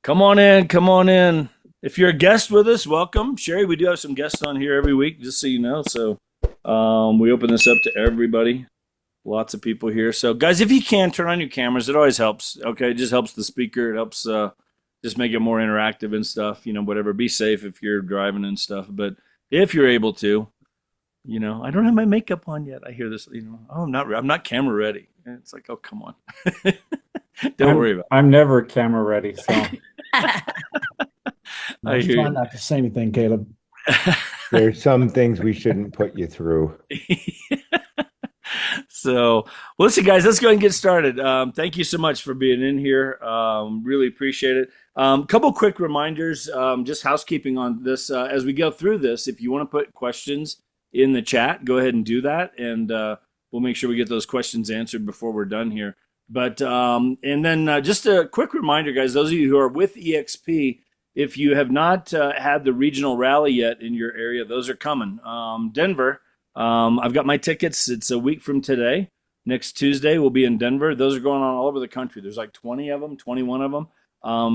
Come on in. Come on in. If you're a guest with us, welcome. Sherry, we do have some guests on here every week, just so you know. So we open this up to everybody. Lots of people here. So, guys, if you can, turn on your cameras. It always helps. Okay. It just helps the speaker. It helps just make it more interactive and stuff, whatever. Be safe if you're driving and stuff. But if you're able to, I don't have my makeup on yet. I hear this, oh, I'm not camera ready. And it's like, oh, come on. Don't worry about I'm never camera ready, so it. I I was hear trying not to say anything, Caleb. There's some things we shouldn't put you through. you. So, well, listen, guys, let's go ahead and get started. Thank you so much for being in here. Really appreciate it. Couple quick reminders, just housekeeping on this. As we go through this, if you want to put questions in the chat, go ahead and do that, and we'll make sure we get those questions answered before we're done here. But and then just a quick reminder, guys, those of you who are with EXP, if you have not had the regional rally yet in your area, those are coming. Denver, I've got my tickets. It's a week from today. Next Tuesday, we'll be in Denver. Those are going on all over the country. There's like 20 of them, 21 of them.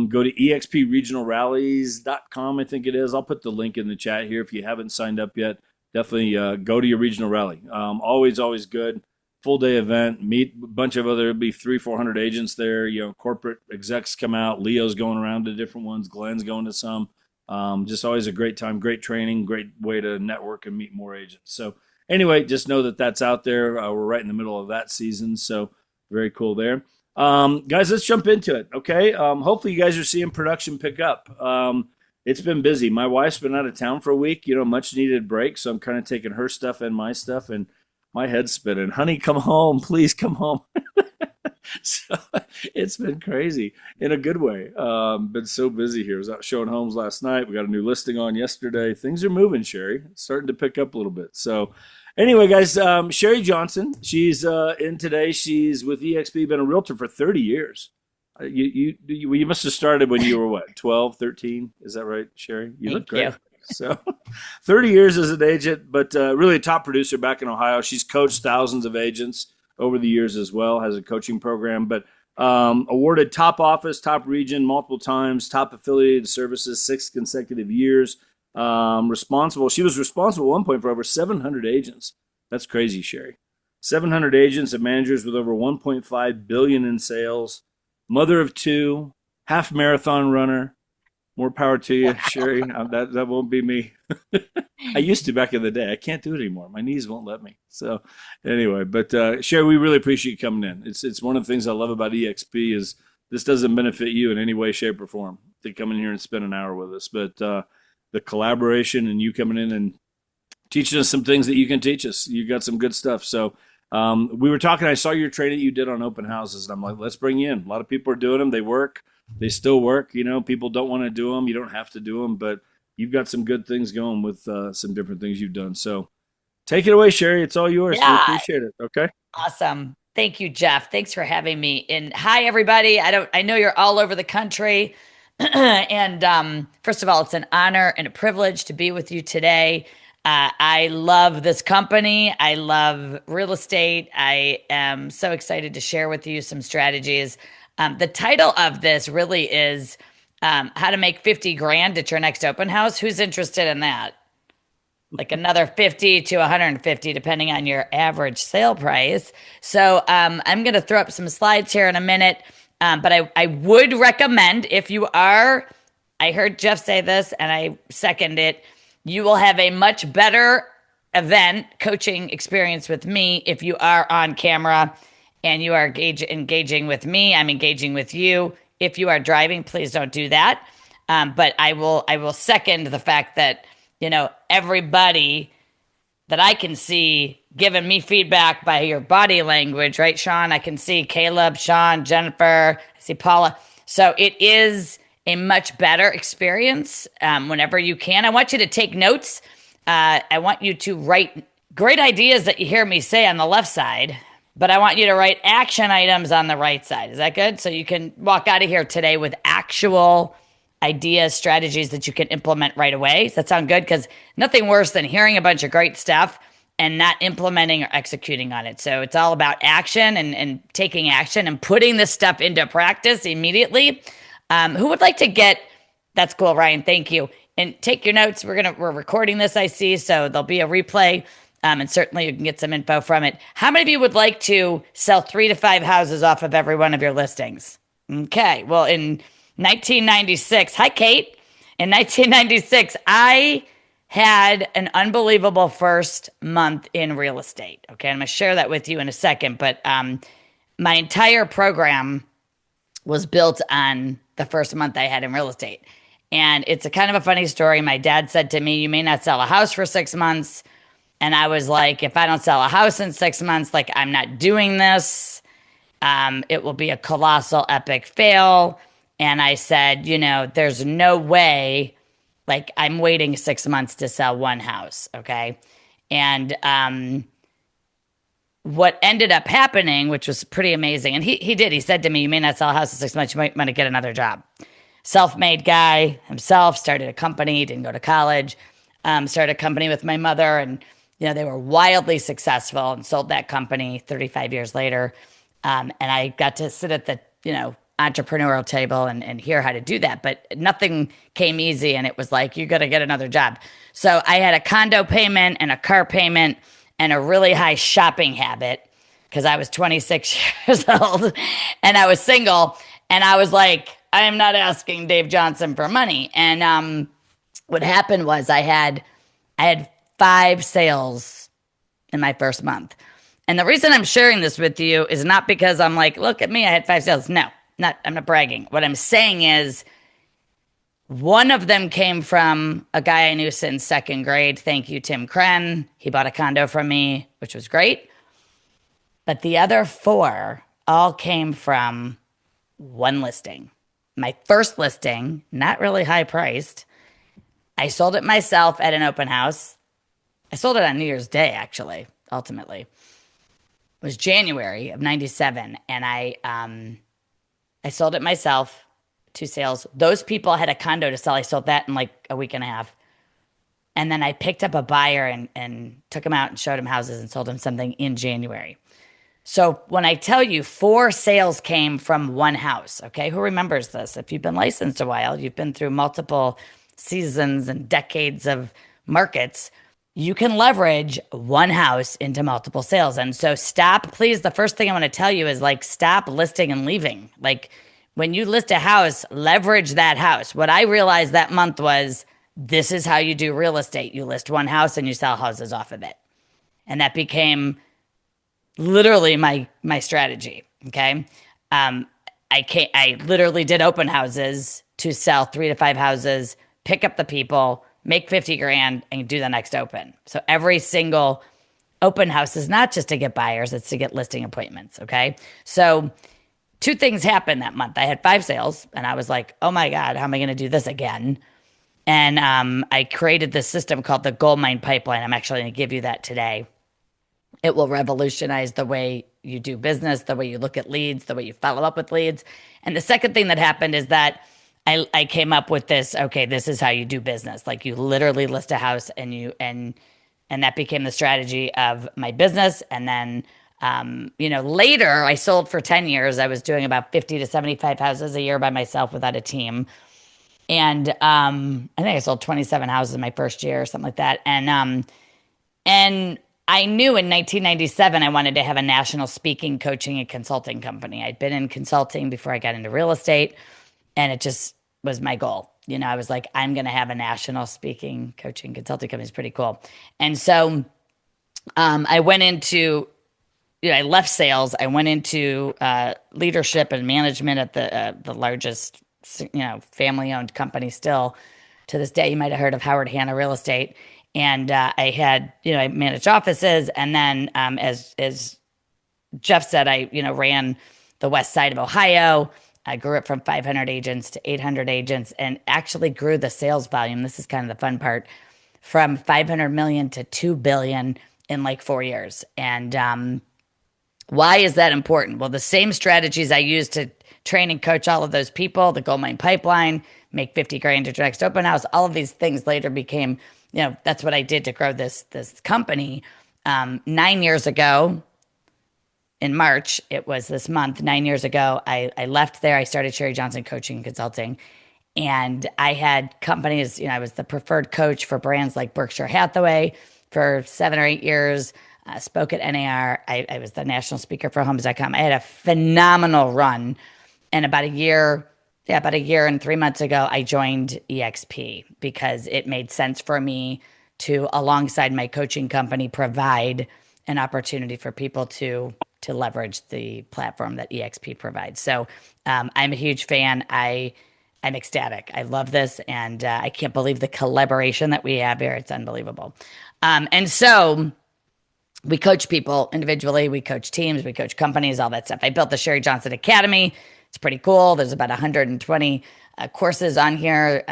Go to expregiionalrallies.com, I think it is. I'll put the link in the chat here if you haven't signed up yet. Definitely go to your regional rally. Always good. Full day event, meet a bunch of other, be 300-400 agents there. Corporate execs come out. Leo's going around to different ones. Glenn's going to some. Just always a great time, great training, great way to network and meet more agents. So anyway, just know that that's out there. We're right in the middle of that season, so very cool there. Guys, let's jump into it. Okay. Hopefully you guys are seeing production pick up. It's been busy. My wife's been out of town for a week. Much needed break, so I'm kind of taking her stuff and my stuff and. My head's spinning. Honey, come home. Please come home. So it's been crazy in a good way. Been so busy here. I was out showing homes last night. We got a new listing on yesterday. Things are moving, Sherry. It's starting to pick up a little bit. So anyway, guys, Sherry Johnson, she's in today. She's with EXP, been a realtor for 30 years. You must have started when you were what, 12, 13? Is that right, Sherry? You look great. You. So 30 years as an agent, but really a top producer back in Ohio. She's coached thousands of agents over the years as well, has a coaching program, but awarded top office, top region multiple times, top affiliated services 6 consecutive years. She was responsible at one point for over 700 agents. That's crazy, Sherry. 700 agents and managers with over 1.5 billion in sales. Mother of 2, half marathon runner. More power to you, Sherry. That won't be me. I used to back in the day. I can't do it anymore. My knees won't let me. So anyway, but Sherry, we really appreciate you coming in. It's one of the things I love about EXP is this doesn't benefit you in any way, shape, or form to come in here and spend an hour with us. But the collaboration and you coming in and teaching us some things that you can teach us. You got some good stuff. So we were talking. I saw your training you did on open houses, and I'm like, let's bring you in. A lot of people are doing them. They work. They still work. People don't want to do them. You don't have to do them, but you've got some good things going with some different things you've done. So take it away, Sherry. It's all yours. Yeah. We appreciate it. Okay. Awesome. Thank you, Jeff. Thanks for having me. And hi, everybody. I know you're all over the country. And first of all, it's an honor and a privilege to be with you today. I love this company. I love real estate. I am so excited to share with you some strategies. The title of this really is how to make 50 grand at your next open house. Who's interested in that? Like another 50 to 150, depending on your average sale price. So I'm going to throw up some slides here in a minute. But I would recommend if you are, I heard Jeff say this and I second it, you will have a much better event coaching experience with me if you are on camera and you are engaging with me. I'm engaging with you. If you are driving, please don't do that. But I will second the fact that, everybody that I can see giving me feedback by your body language, right, Sean? I can see Caleb, Sean, Jennifer, I see Paula. So it is a much better experience whenever you can. I want you to take notes. I want you to write great ideas that you hear me say on the left side, but I want you to write action items on the right side. Is that good? So you can walk out of here today with actual ideas, strategies that you can implement right away. Does that sound good? Because nothing worse than hearing a bunch of great stuff and not implementing or executing on it. So it's all about action and taking action and putting this stuff into practice immediately. Who would like to get, that's cool, Ryan, thank you. And take your notes. We're recording this, I see, so there'll be a replay. And certainly you can get some info from it. How many of you would like to sell 3 to 5 houses off of every one of your listings? Okay, well, in 1996, hi, Kate. In 1996, I had an unbelievable first month in real estate. Okay, I'm going to share that with you in a second, but my entire program was built on the first month I had in real estate. And it's a kind of a funny story. My dad said to me, you may not sell a house for 6 months. And I was like, if I don't sell a house in 6 months, like, I'm not doing this. It will be a colossal epic fail. And I said, there's no way, like, I'm waiting 6 months to sell one house. Okay. And what ended up happening, which was pretty amazing, and he did, he said to me, you may not sell a house in 6 months, you might want to get another job. Self-made guy himself, started a company, didn't go to college, started a company with my mother, and they were wildly successful and sold that company 35 years later. And I got to sit at the, entrepreneurial table and hear how to do that. But nothing came easy. And it was like, you got to get another job. So I had a condo payment and a car payment and a really high shopping habit because I was 26 years old and I was single. And I was like, I am not asking Dave Johnson for money. And what happened was I had 5 sales in my first month. And the reason I'm sharing this with you is not because I'm like, look at me, I had 5 sales. No, I'm not bragging. What I'm saying is one of them came from a guy I knew since 2nd grade. Thank you, Tim Kren. He bought a condo from me, which was great. But the other 4 all came from one listing. My first listing, not really high priced. I sold it myself at an open house. I sold it on New Year's Day, actually, ultimately. It was January of 97, and I sold it myself, 2 sales. Those people had a condo to sell. I sold that in like a week and a half. And then I picked up a buyer and took him out and showed him houses and sold him something in January. So when I tell you 4 sales came from one house, okay, who remembers this? If you've been licensed a while, you've been through multiple seasons and decades of markets, you can leverage one house into multiple sales. And so please, the first thing I want to tell you is like, stop listing and leaving. Like when you list a house, leverage that house. What I realized that month was this is how you do real estate. You list one house and you sell houses off of it. And that became literally my strategy. Okay. I literally did open houses to sell 3 to 5 houses, pick up the people, make 50 grand and do the next open. So every single open house is not just to get buyers, it's to get listing appointments. Okay. So 2 things happened that month. I had 5 sales and I was like, oh my God, how am I going to do this again? And I created this system called the goldmine pipeline. I'm actually going to give you that today. It will revolutionize the way you do business, the way you look at leads, the way you follow up with leads. And the second thing that happened is that I came up with this, okay, this is how you do business. Like you literally list a house and that became the strategy of my business. And then, later I sold for 10 years. I was doing about 50 to 75 houses a year by myself without a team. And I think I sold 27 houses in my first year or something like that. And I knew in 1997 I wanted to have a national speaking, coaching, and consulting company. I'd been in consulting before I got into real estate, and it just was my goal. I was like, I'm going to have a national speaking, coaching, consulting company. It's pretty cool. And so I went into, I left sales. I went into leadership and management at the largest, family-owned company still to this day. You might have heard of Howard Hanna Real Estate. And I had, I managed offices. And then as Jeff said, I, ran the west side of Ohio. I grew it from 500 agents to 800 agents and actually grew the sales volume. This is kind of the fun part, from 500 million to 2 billion in like 4 years. And why is that important? Well, the same strategies I used to train and coach all of those people, the goldmine pipeline, make 50 grand to your next open house, all of these things later became, that's what I did to grow this company. 9 years ago, in March, it was this month, 9 years ago, I left there. I started Sherry Johnson Coaching and Consulting. And I had companies, I was the preferred coach for brands like Berkshire Hathaway for 7 or 8 years. Spoke at NAR. I was the national speaker for homes.com. I had a phenomenal run. And about a year and 3 months ago, I joined EXP because it made sense for me to, alongside my coaching company, provide an opportunity for people to leverage the platform that EXP provides. So I'm a huge fan. I'm ecstatic. I love this, and I can't believe the collaboration that we have here. It's unbelievable. And so we coach people individually, we coach teams, we coach companies, all that stuff. I built the Sherry Johnson Academy. It's pretty cool. There's about 120 courses on here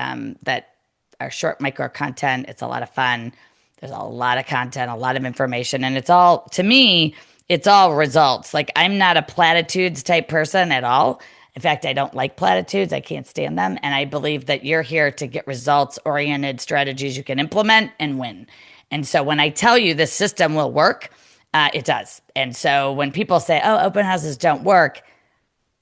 that are short micro content. It's a lot of fun. There's a lot of content, a lot of information, and it's all, to me, it's all results. Like, I'm not a platitudes type person at all. In fact, I don't like platitudes. I can't stand them. And I believe that you're here to get results-oriented strategies you can implement and win. And so when I tell you this system will work, it does. And so when people say, oh, open houses don't work,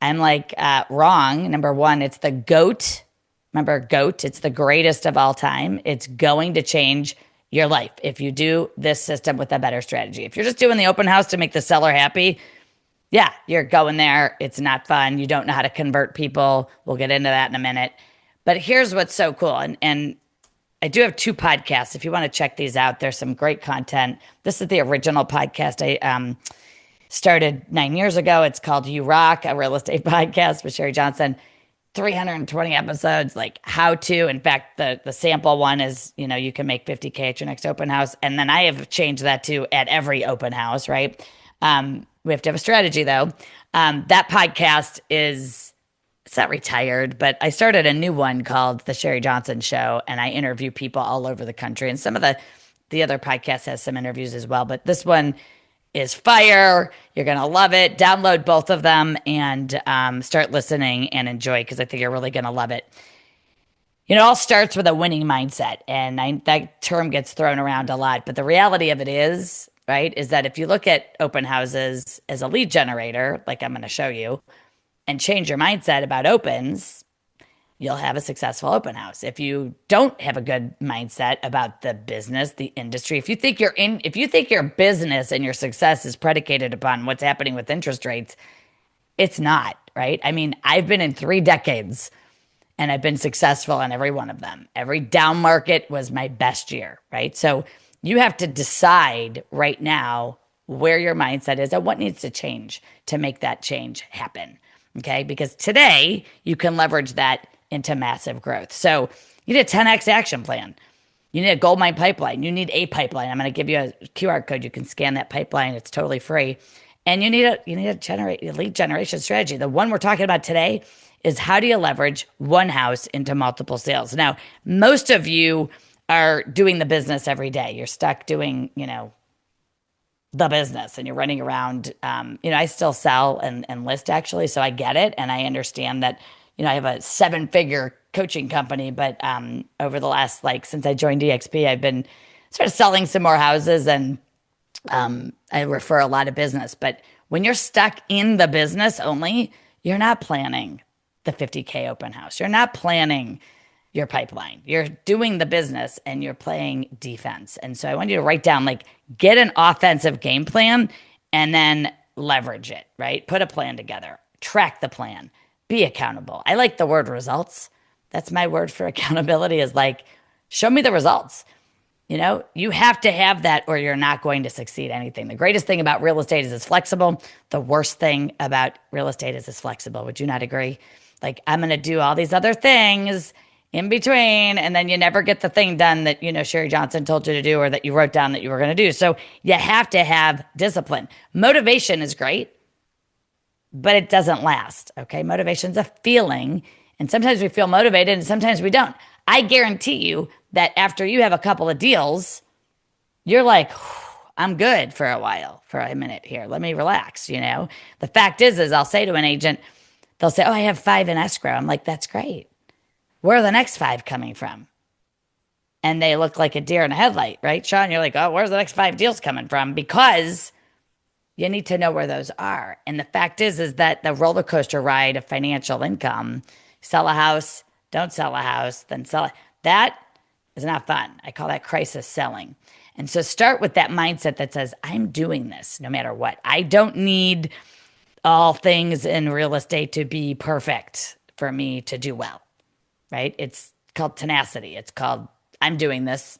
I'm like, wrong. Number one, it's the GOAT. Remember, GOAT, it's the greatest of all time. It's going to change your life if you do this system with a better strategy. If you're just doing the open house to make the seller happy, yeah, you're going there. It's not fun. You don't know how to convert people. We'll get into that in a minute. But here's what's so cool. And I do have 2 podcasts. If you want to check these out, there's some great content. This is the original podcast I started 9 years ago. It's called You Rock, a real estate podcast with Sherry Johnson. 320 episodes, like how to. In fact, the sample one is, you can make 50K at your next open house. And then I have changed that to at every open house, right? We have to have a strategy, though. That podcast it's not retired, but I started a new one called The Sherry Johnson Show, and I interview people all over the country. And some of the other podcasts has some interviews as well, but this one is fire. You're going to love it. Download both of them and start listening and enjoy, because I think you're really going to love it. It all starts with a winning mindset, and that term gets thrown around a lot, but the reality of it is, right, is that if you look at open houses as a lead generator, like I'm going to show you, and change your mindset about opens, you'll have a successful open house. If you don't have a good mindset about the business, the industry, if you think your business and your success is predicated upon what's happening with interest rates, it's not, right? I mean, I've been in 3 decades and I've been successful in every one of them. Every down market was my best year, right? So you have to decide right now where your mindset is and what needs to change to make that change happen. Okay, because today you can leverage that into massive growth. So you need a 10x action plan. You need a goldmine pipeline. You need a pipeline. I'm going to give you a QR code. You can scan that pipeline. It's totally free. And you need a lead generation strategy. The one we're talking about today is how do you leverage one house into multiple sales? Now, most of you are doing the business every day. You're stuck doing, the business, and you're running around. I still sell and list, actually, so I get it, and I understand that. I have a 7-figure coaching company, but over the last, since I joined EXP, I've been sort of selling some more houses, and I refer a lot of business. But when you're stuck in the business only, you're not planning the 50K open house. You're not planning your pipeline. You're doing the business and you're playing defense. And so I want you to write down, get an offensive game plan and then leverage it, right? Put a plan together, track the plan, be accountable. I like the word results. That's my word for accountability, is show me the results. You have to have that or you're not going to succeed anything. The greatest thing about real estate is it's flexible. The worst thing about real estate is it's flexible. Would you not agree? I'm going to do all these other things in between, and then you never get the thing done that, Sherry Johnson told you to do or that you wrote down that you were going to do. So you have to have discipline. Motivation is great, but it doesn't last, okay? Motivation's a feeling, and sometimes we feel motivated and sometimes we don't. I guarantee you that after you have a couple of deals, you're like, I'm good for a while, for a minute here. Let me relax, The fact is I'll say to an agent, they'll say, oh, I have 5 in escrow. I'm like, that's great. Where are the next 5 coming from? And they look like a deer in a headlight, right, Sean? You're like, oh, where's the next 5 deals coming from? Because you need to know where those are. And the fact is that the roller coaster ride of financial income, sell a house, don't sell a house, then sell it. That is not fun. I call that crisis selling. And so start with that mindset that says, I'm doing this no matter what. I don't need all things in real estate to be perfect for me to do well, right? It's called tenacity. It's called, I'm doing this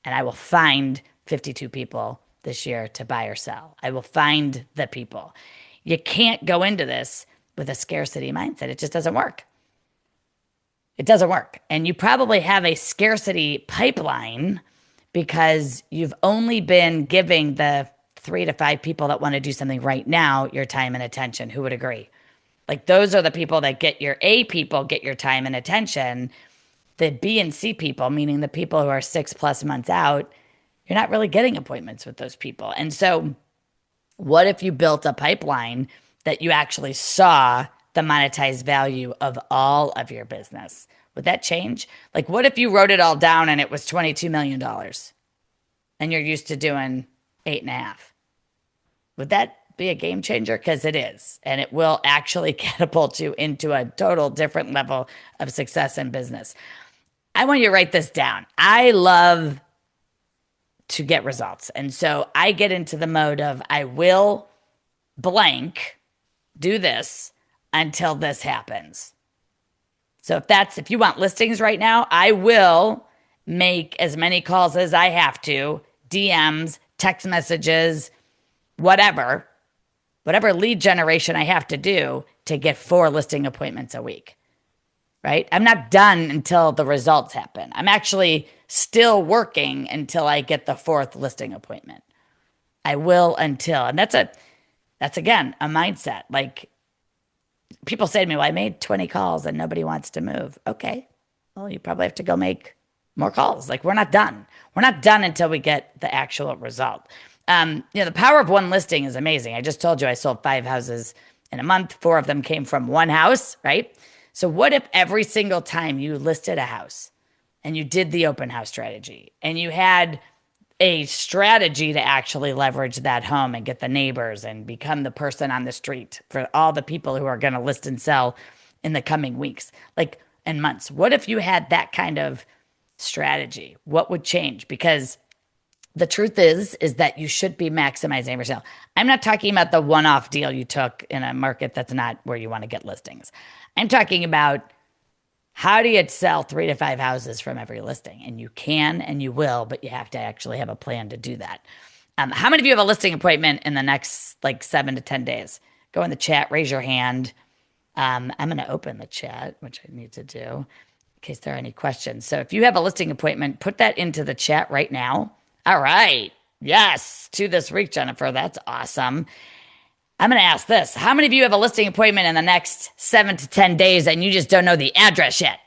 and I will find 52 people this year to buy or sell. I will find the people. You can't go into this with a scarcity mindset. It just doesn't work. It doesn't work. And you probably have a scarcity pipeline because you've only been giving the 3 to 5 people that want to do something right now your time and attention. Who would agree? Like those are the people that get your A people, get your time and attention. The B and C people, meaning the people who are 6+ months out, you're not really getting appointments with those people. And so what if you built a pipeline that you actually saw the monetized value of all of your business? Would that change? Like what if you wrote it all down and it was $22 million and you're used to doing 8.5? Would that be a game changer? Because it is. And it will actually catapult you into a total different level of success in business. I want you to write this down. I love to get results. And so I get into the mode of I will blank do this until this happens. So if you want listings right now, I will make as many calls as I have to, DMs, text messages, whatever lead generation I have to do to get 4 listing appointments a week. Right? I'm not done until the results happen. I'm actually still working until I get the 4th listing appointment. I will until, and that's again, a mindset. Like people say to me, well, I made 20 calls and nobody wants to move. Okay. Well, you probably have to go make more calls. Like we're not done. We're not done until we get the actual result. The power of one listing is amazing. I just told you I sold 5 houses in a month. 4 of them came from one house, right? So what if every single time you listed a house and you did the open house strategy and you had a strategy to actually leverage that home and get the neighbors and become the person on the street for all the people who are going to list and sell in the coming weeks, like and months? What if you had that kind of strategy? What would change? Because the truth is that you should be maximizing every sale. I'm not talking about the one-off deal you took in a market that's not where you want to get listings. I'm talking about how do you sell 3 to 5 houses from every listing? And you can and you will, but you have to actually have a plan to do that. How many of you have a listing appointment in the next 7 to 10 days? Go in the chat, raise your hand. I'm going to open the chat, which I need to do in case there are any questions. So if you have a listing appointment, put that into the chat right now. All right. Yes. 2 this week, Jennifer. That's awesome. I'm going to ask this. How many of you have a listing appointment in the next 7 to 10 days and you just don't know the address yet?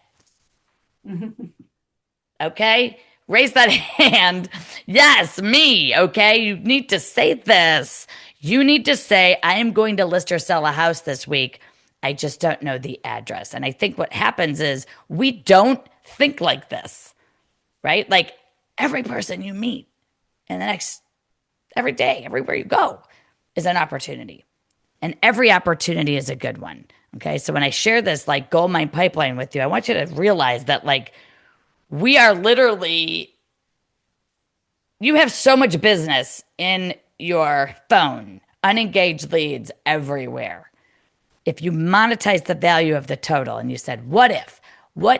Okay. Raise that hand. Yes, me. Okay. You need to say this. You need to say, I am going to list or sell a house this week. I just don't know the address. And I think what happens is we don't think like this, right? Like every person you meet in the next, every day, everywhere you go is an opportunity. And every opportunity is a good one. Okay. So when I share this goldmine pipeline with you, I want you to realize that we are literally, you have so much business in your phone, unengaged leads everywhere. If you monetize the value of the total and you said, what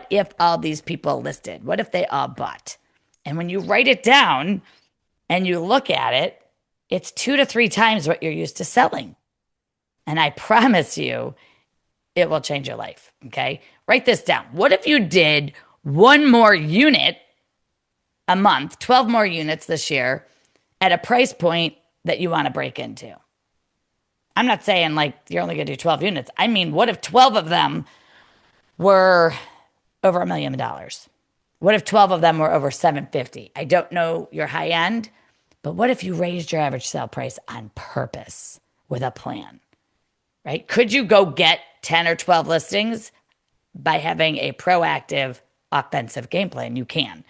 if all these people listed? What if they all bought? And when you write it down and you look at it, it's 2 to 3 times what you're used to selling. And I promise you, it will change your life. Okay. Write this down. What if you did 1 more unit a month, 12 more units this year at a price point that you want to break into? I'm not saying you're only going to do 12 units. I mean, what if 12 of them were over $1 million? What if 12 of them were over 750? I don't know your high end, but what if you raised your average sale price on purpose with a plan, right? Could you go get 10 or 12 listings by having a proactive offensive game plan? You can.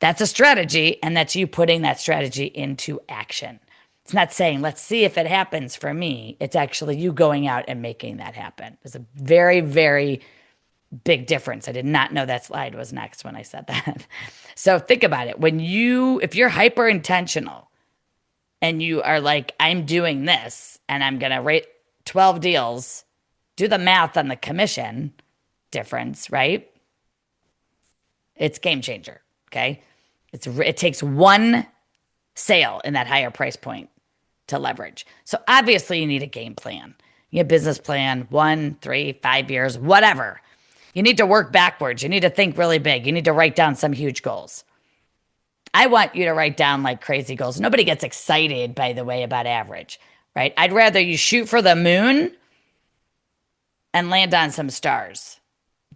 That's a strategy, and that's you putting that strategy into action. It's not saying, let's see if it happens for me. It's actually you going out and making that happen. There's a very, very big difference. I did not know that slide was next when I said that. So think about it. If you're hyper intentional and you are like, I'm doing this and I'm going to rate 12 deals, do the math on the commission difference, right? It's game changer. Okay. It takes one sale in that higher price point to leverage. So obviously you need a game plan. You need a business plan, 1, 3, 5 years, whatever. You need to work backwards. You need to think really big. You need to write down some huge goals. I want you to write down like crazy goals. Nobody gets excited, by the way, about average, right? I'd rather you shoot for the moon and land on some stars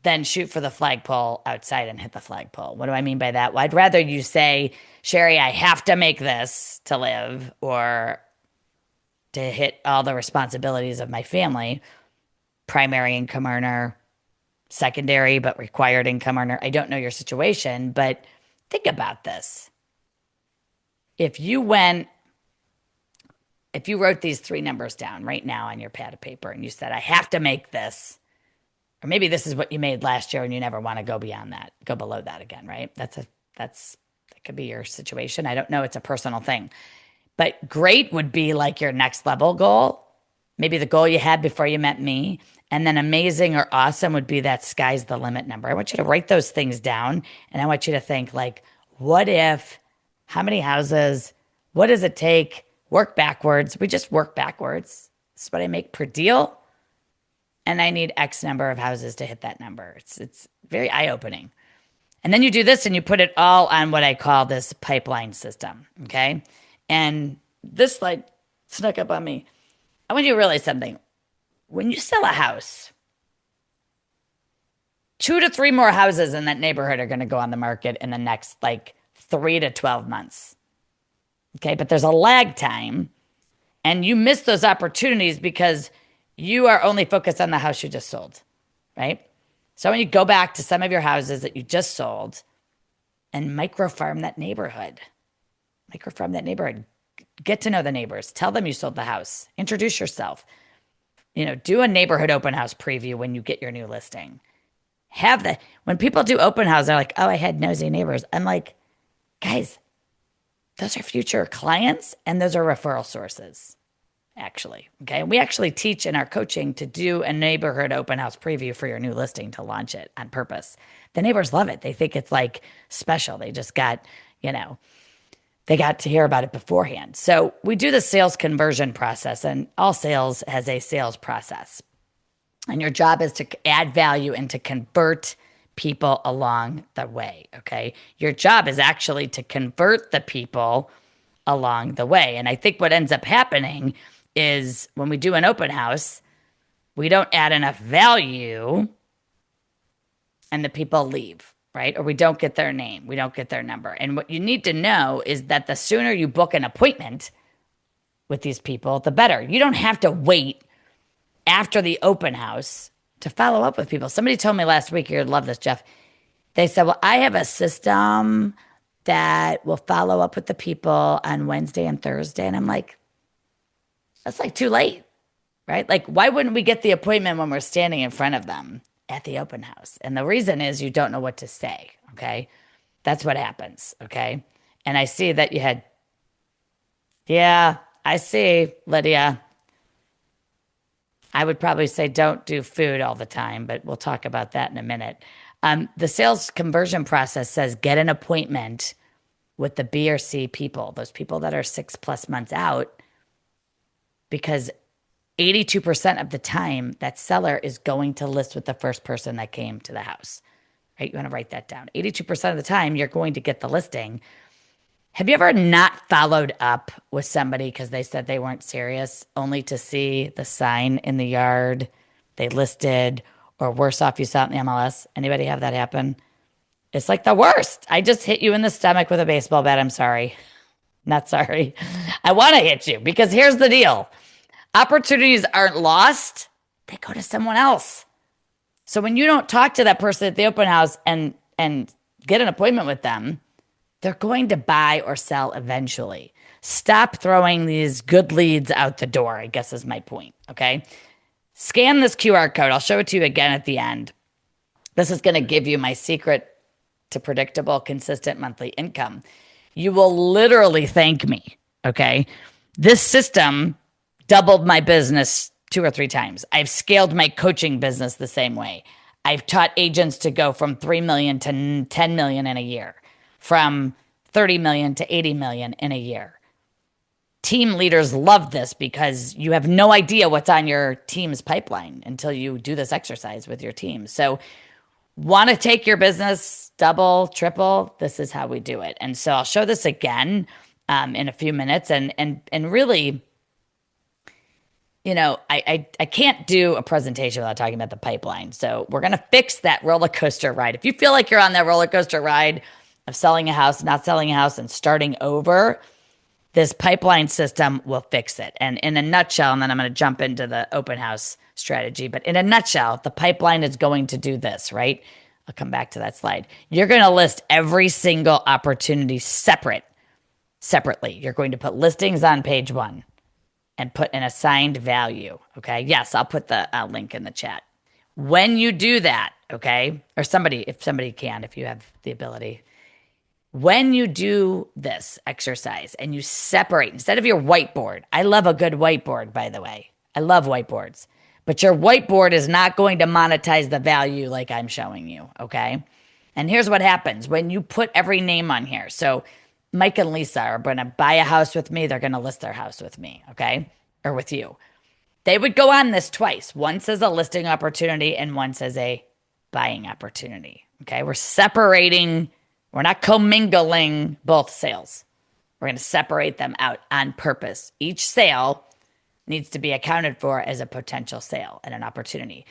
than shoot for the flagpole outside and hit the flagpole. What do I mean by that? Well, I'd rather you say, Sherry, I have to make this to live or to hit all the responsibilities of my family, primary income earner, secondary but required income earner. I don't know your situation, but think about this. If you wrote these 3 numbers down right now on your pad of paper and you said, I have to make this, or maybe this is what you made last year and you never want to go beyond that, go below that again, right? That could be your situation. I don't know. It's a personal thing. But great would be like your next level goal, maybe the goal you had before you met me. And then amazing or awesome would be that sky's the limit number. I want you to write those things down. And I want you to think like, what if, how many houses, what does it take? Work backwards. We just work backwards. This is what I make per deal. And I need X number of houses to hit that number. It's very eye-opening. And then you do this and you put it all on what I call this pipeline system, okay? And this slide snuck up on me. I want you to realize something. When you sell a house, 2 to 3 more houses in that neighborhood are going to go on the market in the next like 3 to 12 months. Okay, but there's a lag time and you miss those opportunities because you are only focused on the house you just sold, right? So when you go back to some of your houses that you just sold and microfarm that neighborhood, get to know the neighbors, tell them you sold the house, introduce yourself, do a neighborhood open house preview when you get your new listing. When people do open house, they're like, oh, I had nosy neighbors. I'm like, guys, those are future clients and those are referral sources, actually. Okay. We actually teach in our coaching to do a neighborhood open house preview for your new listing to launch it on purpose. The neighbors love it. They think it's like special. They just got, they got to hear about it beforehand. So we do the sales conversion process, and all sales has a sales process. And your job is to add value and to convert people along the way, okay? Your job is actually to convert the people along the way. And I think what ends up happening is when we do an open house, we don't add enough value and the people leave, right? Or we don't get their name, we don't get their number. And what you need to know is that the sooner you book an appointment with these people, the better. You don't have to wait after the open house to follow up with people. Somebody told me last week, you'd love this, Jeff. They said, well, I have a system that will follow up with the people on Wednesday and Thursday. And I'm like, that's like too late, right? Like, why wouldn't we get the appointment when we're standing in front of them at the open house? And the reason is you don't know what to say, okay? That's what happens, okay? And I see that you had, yeah, I see, Lydia. I would probably say don't do food all the time, but we'll talk about that in a minute. The sales conversion process says get an appointment with the B or C people, those people that are 6+ months out, because 82% of the time that seller is going to list with the first person that came to the house, right? You want to write that down. 82% of the time you're going to get the listing. Have you ever not followed up with somebody because they said they weren't serious, only to see the sign in the yard they listed, or worse off, you saw it in the MLS? Anybody have that happen? It's like the worst. I just hit you in the stomach with a baseball bat. I'm sorry. Not sorry. I want to hit you because here's the deal. Opportunities aren't lost. They go to someone else. So when you don't talk to that person at the open house and get an appointment with them, they're going to buy or sell eventually. Stop throwing these good leads out the door, I guess is my point, okay? Scan this QR code. I'll show it to you again at the end. This is going to give you my secret to predictable, consistent monthly income. You will literally thank me, okay? This system doubled my business 2 or 3 times. I've scaled my coaching business the same way. I've taught agents to go from 3 million to 10 million in a year, from 30 million to 80 million in a year. Team leaders love this because you have no idea what's on your team's pipeline until you do this exercise with your team. So want to take your business double, triple, this is how we do it. And so I'll show this again in a few minutes. And really, you know, I can't do a presentation without talking about the pipeline. So we're going to fix that roller coaster ride. If you feel like you're on that roller coaster ride of selling a house, not selling a house, and starting over, this pipeline system will fix it. And in a nutshell, and then I'm going to jump into the open house strategy, but in a nutshell, the pipeline is going to do this, right? I'll come back to that slide. You're going to list every single opportunity separately. You're going to put listings on page 1 and put an assigned value, okay? Yes, I'll put the link in the chat. When you do that, okay, or if somebody can, if you have the ability, when you do this exercise and you separate, instead of your whiteboard, I love a good whiteboard, by the way. I love whiteboards. But your whiteboard is not going to monetize the value like I'm showing you, okay? And here's what happens when you put every name on here. So Mike and Lisa are going to buy a house with me. They're going to list their house with me, okay? Or with you. They would go on this twice. Once as a listing opportunity and once as a buying opportunity, okay? We're separating. We're not commingling both sales. We're going to separate them out on purpose. Each sale needs to be accounted for as a potential sale and an opportunity.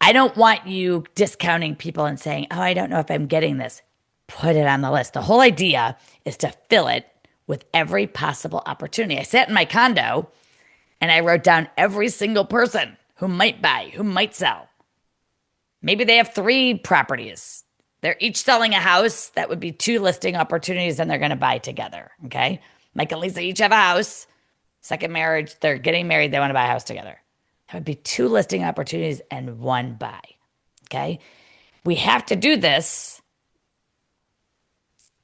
I don't want you discounting people and saying, oh, I don't know if I'm getting this. Put it on the list. The whole idea is to fill it with every possible opportunity. I sat in my condo and I wrote down every single person who might buy, who might sell. Maybe they have 3 properties. They're each selling a house. That would be 2 listing opportunities and they're going to buy together, okay? Mike and Lisa each have a house. Second marriage, they're getting married. They want to buy a house together. That would be 2 listing opportunities and 1 buy, okay? We have to do this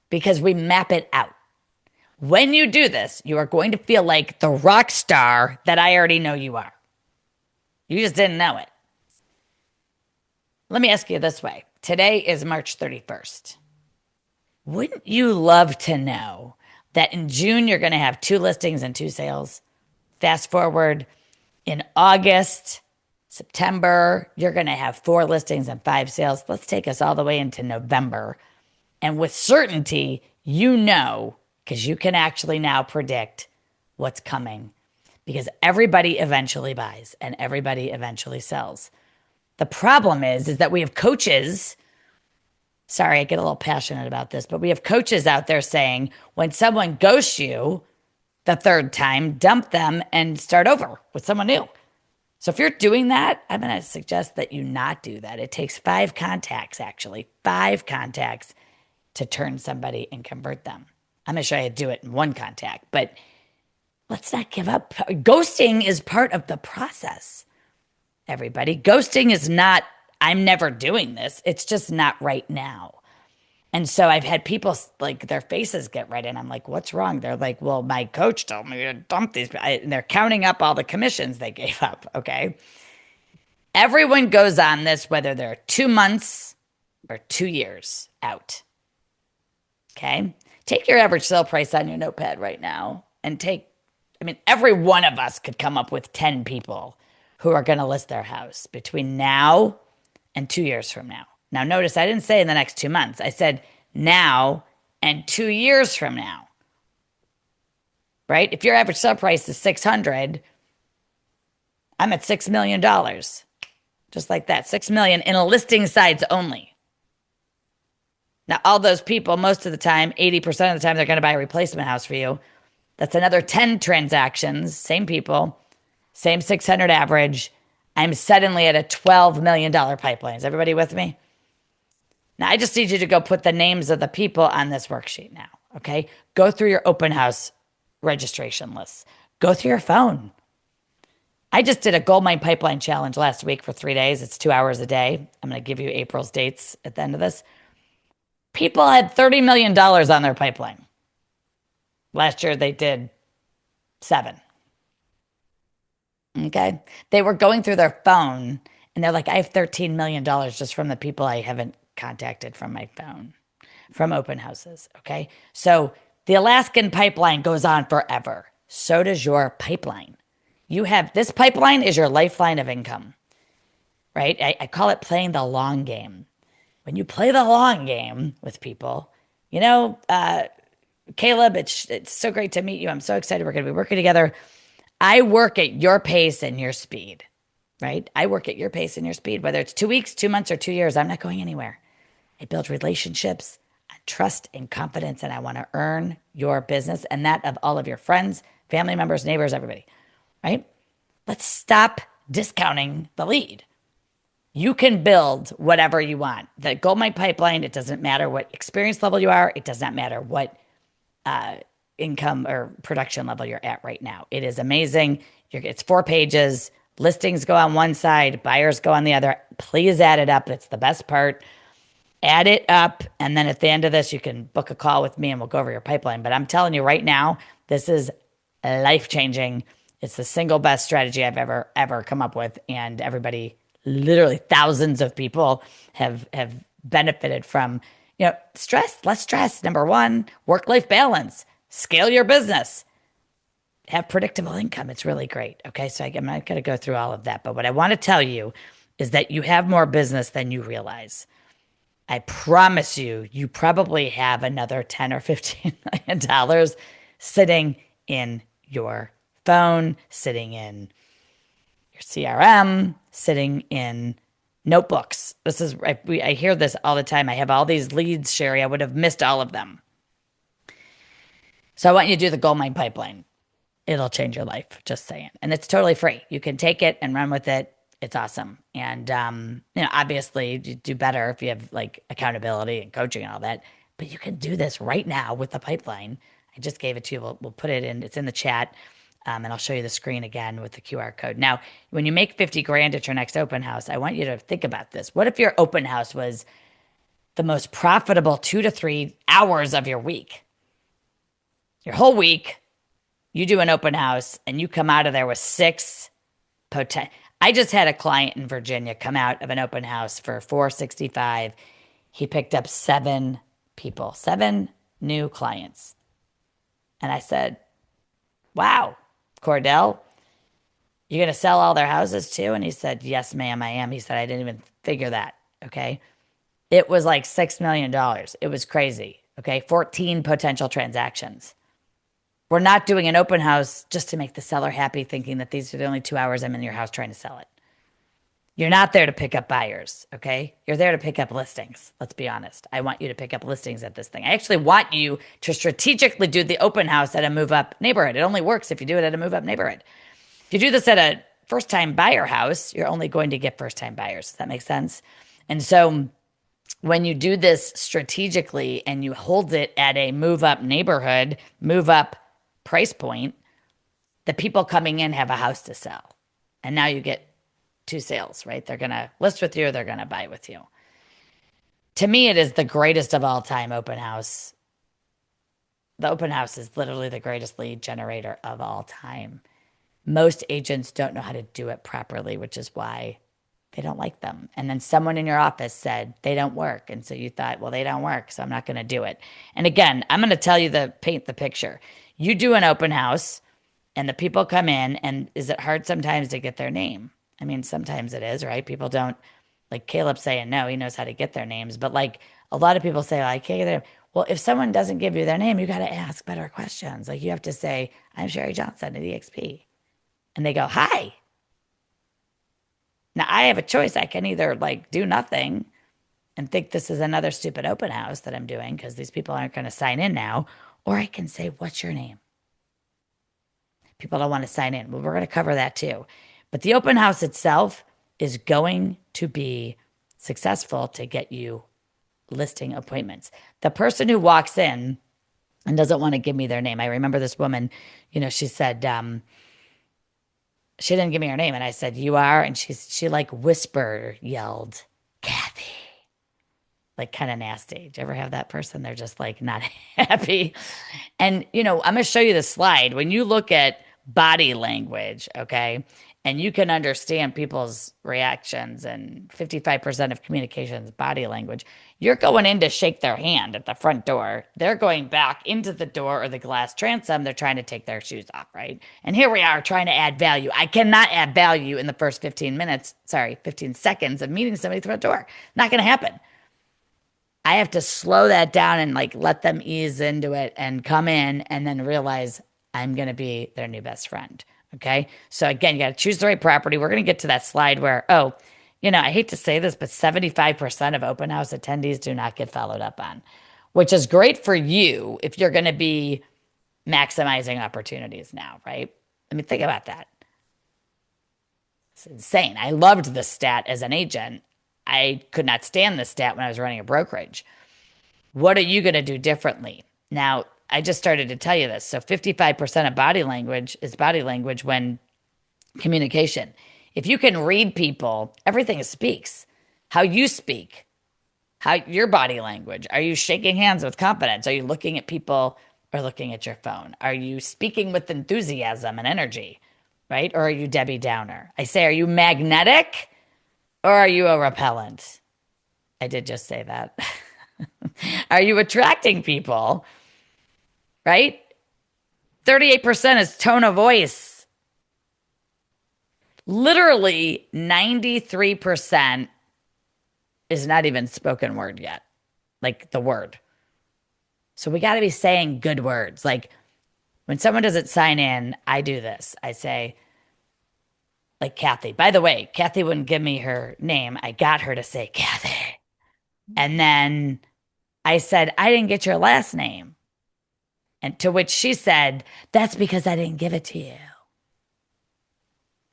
because we map it out. When you do this, you are going to feel like the rock star that I already know you are. You just didn't know it. Let me ask you this way. Today is March 31st. Wouldn't you love to know that in June you're going to have 2 listings and 2 sales? Fast forward, in August, September, you're going to have 4 listings and 5 sales. Let's take us all the way into November. And with certainty, you know, because you can actually now predict what's coming, because everybody eventually buys and everybody eventually sells. The problem is that we have coaches. Sorry, I get a little passionate about this, but we have coaches out there saying when someone ghosts you the 3rd time, dump them and start over with someone new. So if you're doing that, I'm going to suggest that you not do that. It takes 5 contacts, actually, 5 contacts to turn somebody and convert them. I'm going to show you how to do it in 1 contact, but let's not give up. Ghosting is part of the process. Everybody. Ghosting is not, I'm never doing this. It's just not right now. And so I've had people like their faces get red and I'm like, what's wrong? They're like, well, my coach told me to dump these. And they're counting up all the commissions they gave up. Okay. Everyone goes on this, whether they're 2 months or 2 years out. Okay. Take your average sale price on your notepad right now and every one of us could come up with 10 people who are going to list their house between now and 2 years from now. Now, notice I didn't say in the next 2 months. I said now and 2 years from now, right? If your average sale price is 600, I'm at $6 million, just like that, 6 million in a listing sides only. Now, all those people, most of the time, 80% of the time, they're going to buy a replacement house for you. That's another 10 transactions, same people, same 600 average. I'm suddenly at a $12 million pipeline. Is everybody with me? Now, I just need you to go put the names of the people on this worksheet now, okay? Go through your open house registration lists. Go through your phone. I just did a goldmine pipeline challenge last week for 3 days. It's 2 hours a day. I'm going to give you April's dates at the end of this. People had $30 million on their pipeline. Last year they did 7. Okay. They were going through their phone and they're like, I have $13 million just from the people I haven't contacted from my phone, from open houses. Okay. So the Alaskan pipeline goes on forever. So does your pipeline. You have this pipeline is your lifeline of income, right? I call it playing the long game. When you play the long game with people, Caleb, it's so great to meet you. I'm so excited we're going to be working together. I work at your pace and your speed, right? I work at your pace and your speed, whether it's 2 weeks, 2 months, or 2 years. I'm not going anywhere. I build relationships, trust, and confidence, and I want to earn your business and that of all of your friends, family members, neighbors, everybody, right? Let's stop discounting the lead. You can build whatever you want. The goldmine pipeline, it doesn't matter what experience level you are. It does not matter what income or production level you're at right now. It is amazing. It's 4 pages. Listings go on one side, buyers go on the other. Please add it up. It's the best part. Add it up. And then at the end of this, you can book a call with me and we'll go over your pipeline. But I'm telling you right now, this is life-changing. It's the single best strategy I've ever come up with. And everybody, literally thousands of people have benefited from, less stress. Number 1, work-life balance, scale your business, have predictable income. It's really great. Okay. So I'm not going to go through all of that, but what I want to tell you is that you have more business than you realize. I promise you, you probably have another 10 or $15 million sitting in your phone, sitting in your CRM, sitting in notebooks. I hear this all the time. I have all these leads, Sherry. I would have missed all of them. So I want you to do the goldmine pipeline. It'll change your life, just saying. And it's totally free. You can take it and run with it. It's awesome. And, obviously you do better if you have like accountability and coaching and all that, but you can do this right now with the pipeline. I just gave it to you. We'll put it in, it's in the chat. And I'll show you the screen again with the QR code. Now, when you make 50 grand at your next open house, I want you to think about this. What if your open house was the most profitable 2 to 3 hours of your week? Your whole week, you do an open house and you come out of there with 6 potential. I just had a client in Virginia come out of an open house for $465. He picked up 7 people, 7 new clients. And I said, wow, Cordell, you're going to sell all their houses too? And he said, yes, ma'am, I am. He said, I didn't even figure that. Okay. It was like $6 million. It was crazy. Okay. 14 potential transactions. We're not doing an open house just to make the seller happy, thinking that these are the only 2 hours I'm in your house trying to sell it. You're not there to pick up buyers, okay? You're there to pick up listings. Let's be honest. I want you to pick up listings at this thing. I actually want you to strategically do the open house at a move-up neighborhood. It only works if you do it at a move-up neighborhood. If you do this at a first-time buyer house, you're only going to get first-time buyers. Does that make sense? And so when you do this strategically and you hold it at a move-up neighborhood, move-up price point, the people coming in have a house to sell. And now you get 2 sales, right? They're going to list with you, they're going to buy with you. To me, it is the greatest of all time open house. The open house is literally the greatest lead generator of all time. Most agents don't know how to do it properly, which is why they don't like them. And then someone in your office said they don't work. And so you thought, well, they don't work, so I'm not going to do it. And again, I'm going to tell you paint the picture. You do an open house and the people come in, and is it hard sometimes to get their name? I mean, sometimes it is, right? People don't, like Caleb saying no, he knows how to get their names. But like a lot of people say, well, I can't get their name. Well, if someone doesn't give you their name, you got to ask better questions. Like you have to say, I'm Sherry Johnson at EXP. And they go, hi. Now I have a choice. I can either like do nothing and think this is another stupid open house that I'm doing because these people aren't going to sign in now. Or I can say, what's your name? People don't want to sign in. Well, we're going to cover that too. But the open house itself is going to be successful to get you listing appointments. The person who walks in and doesn't want to give me their name. I remember this woman, she said, she didn't give me her name. And I said, "You are?" And she like yelled, "Kathy." Like kind of nasty. Did you ever have that person? They're just like not happy. And, I'm going to show you the slide. When you look at body language, okay, and you can understand people's reactions, and 55% of communication is body language, you're going in to shake their hand at the front door. They're going back into the door or the glass transom. They're trying to take their shoes off, right? And here we are trying to add value. I cannot add value in the first 15 seconds of meeting somebody at the front door. Not going to happen. I have to slow that down and like let them ease into it and come in and then realize I'm going to be their new best friend. Okay. So again, you got to choose the right property. We're going to get to that slide where, I hate to say this, but 75% of open house attendees do not get followed up on, which is great for you if you're going to be maximizing opportunities now, right? I mean, think about that. It's insane. I loved the stat as an agent. I could not stand the stat when I was running a brokerage. What are you going to do differently? Now, I just started to tell you this. So 55% of body language is body language when communication. If you can read people, everything speaks. How you speak, how your body language. Are you shaking hands with confidence? Are you looking at people or looking at your phone? Are you speaking with enthusiasm and energy, right? Or are you Debbie Downer? I say, are you magnetic? Or are you a repellent? I did just say that. Are you attracting people? Right? 38% is tone of voice. Literally 93% is not even spoken word yet. Like the word. So we got to be saying good words. Like when someone doesn't sign in, I do this. I say, like Kathy. By the way, Kathy wouldn't give me her name. I got her to say Kathy. And then I said, "I didn't get your last name." And to which she said, "That's because I didn't give it to you."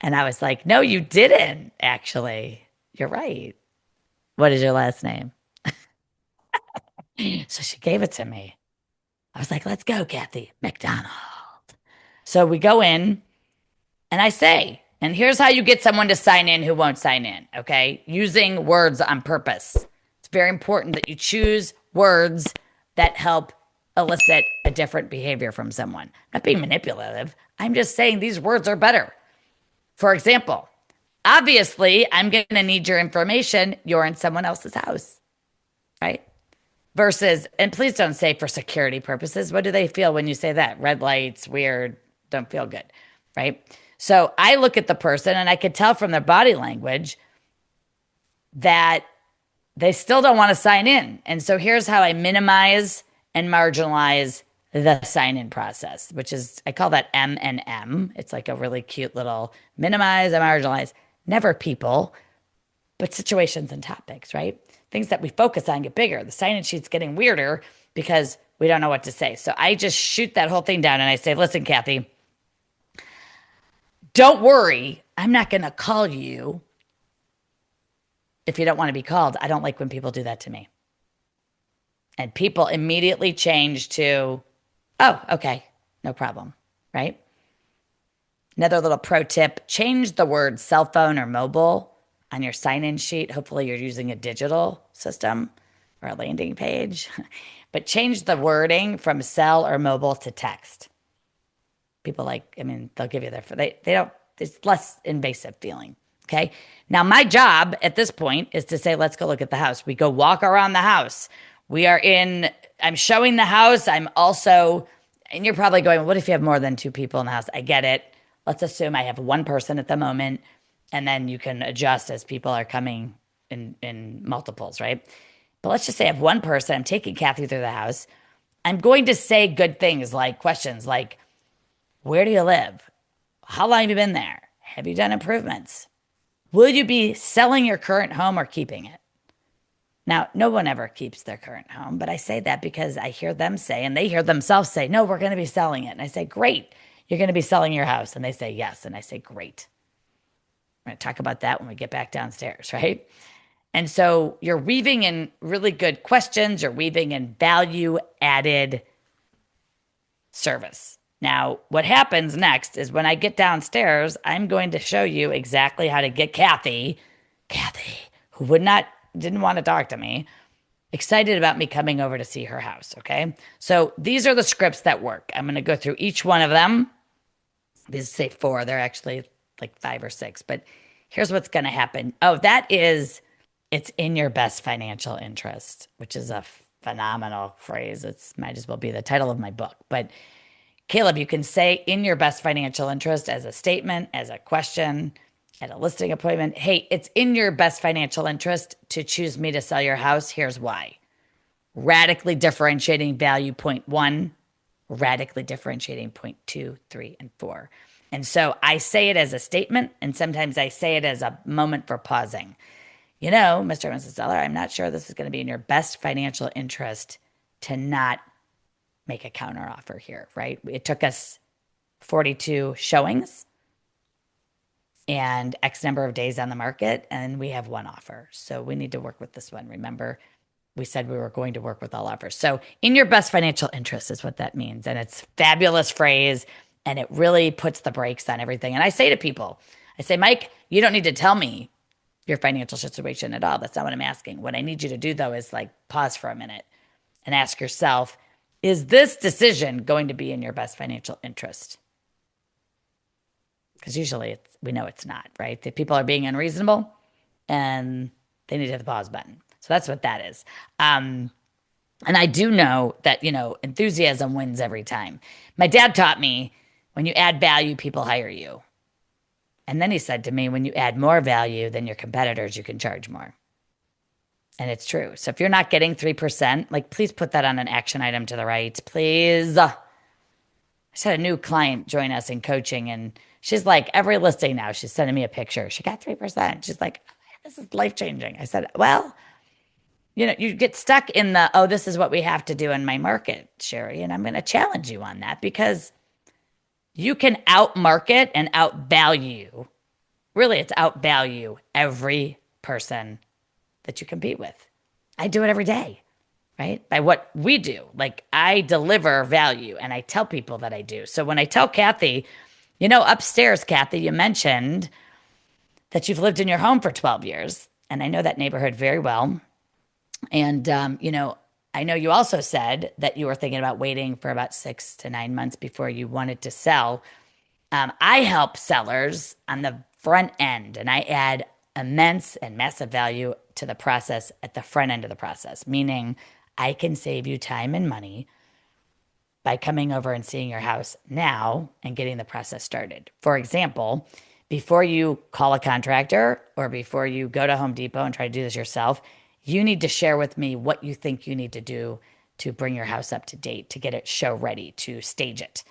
And I was like, "No, you didn't, actually. You're right. What is your last name?" So she gave it to me. I was like, "Let's go, Kathy McDonald." So we go in and I say, and here's how you get someone to sign in who won't sign in, okay? Using words on purpose. It's very important that you choose words that help elicit a different behavior from someone. I'm not being manipulative. I'm just saying these words are better. For example, obviously, I'm going to need your information. You're in someone else's house, right? Versus, and please don't say for security purposes. What do they feel when you say that? Red lights, weird, don't feel good, right? So I look at the person and I could tell from their body language that they still don't want to sign in. And so here's how I minimize and marginalize the sign in process, which is, I call that M&M. It's like a really cute little minimize and marginalize. Never people, but situations and topics, right? Things that we focus on get bigger. The sign in sheet's getting weirder because we don't know what to say. So I just shoot that whole thing down and I say, "Listen, Kathy, don't worry. I'm not going to call you if you don't want to be called. I don't like when people do that to me." And people immediately change to, "Oh, okay, no problem," right? Another little pro tip, change the word cell phone or mobile on your sign-in sheet. Hopefully you're using a digital system or a landing page, but change the wording from cell or mobile to text. People they'll give you they don't, it's less invasive feeling. Okay. Now my job at this point is to say, let's go look at the house. We go walk around the house. I'm showing the house. I'm also, and you're probably going, what if you have more than two people in the house? I get it. Let's assume I have one person at the moment, and then you can adjust as people are coming in multiples, right? But let's just say I have one person. I'm taking Kathy through the house. I'm going to say good things like questions like, where do you live? How long have you been there? Have you done improvements? Will you be selling your current home or keeping it? Now, no one ever keeps their current home, but I say that because I hear them say, and they hear themselves say, "No, we're going to be selling it." And I say, "Great. You're going to be selling your house." And they say, "Yes." And I say, "Great." We're going to talk about that when we get back downstairs, right? And so you're weaving in really good questions. You're weaving in value added service. Now, what happens next is when I get downstairs, I'm going to show you exactly how to get Kathy, who didn't want to talk to me, excited about me coming over to see her house. Okay. So these are the scripts that work. I'm going to go through each one of them. These say 4. They're actually like 5 or 6, but here's what's going to happen. Oh, it's in your best financial interest, which is a phenomenal phrase. It might as well be the title of my book. But Caleb, you can say in your best financial interest as a statement, as a question, at a listing appointment. Hey, it's in your best financial interest to choose me to sell your house. Here's why. Radically differentiating value, point 1, radically differentiating point 2, 3, and 4. And so I say it as a statement, and sometimes I say it as a moment for pausing. You know, Mr. and Mrs. Seller, I'm not sure this is going to be in your best financial interest to not make a counteroffer here, right? It took us 42 showings and X number of days on the market, and we have 1 offer. So we need to work with this one. Remember, we said we were going to work with all offers. So in your best financial interest is what that means. And it's a fabulous phrase, and it really puts the brakes on everything. And I say to people, I say, Mike, you don't need to tell me your financial situation at all. That's not what I'm asking. What I need you to do, though, is like pause for a minute and ask yourself, is this decision going to be in your best financial interest? Because usually we know it's not, right? The people are being unreasonable and they need to hit the pause button. So that's what that is. And I do know that, enthusiasm wins every time. My dad taught me when you add value, people hire you. And then he said to me, when you add more value than your competitors, you can charge more. And it's true. So if you're not getting 3%, please put that on an action item to the right, please. I just had a new client join us in coaching, and she's like, every listing now, she's sending me a picture. She got 3%. She's like, this is life-changing. I said, well, you get stuck in this is what we have to do in my market, Sherry. And I'm going to challenge you on that because you can outmarket and outvalue. Really, it's outvalue every person that you compete with. I do it every day, right? By what we do. I deliver value and I tell people that I do. So when I tell Kathy, upstairs, Kathy, you mentioned that you've lived in your home for 12 years. And I know that neighborhood very well. And, I know you also said that you were thinking about waiting for about 6 to 9 months before you wanted to sell. I help sellers on the front end, and I add immense and massive value to the process at the front end of the process, meaning I can save you time and money by coming over and seeing your house now and getting the process started. For example, before you call a contractor or before you go to Home Depot and try to do this yourself, you need to share with me what you think you need to do to bring your house up to date, to get it show ready, to stage it,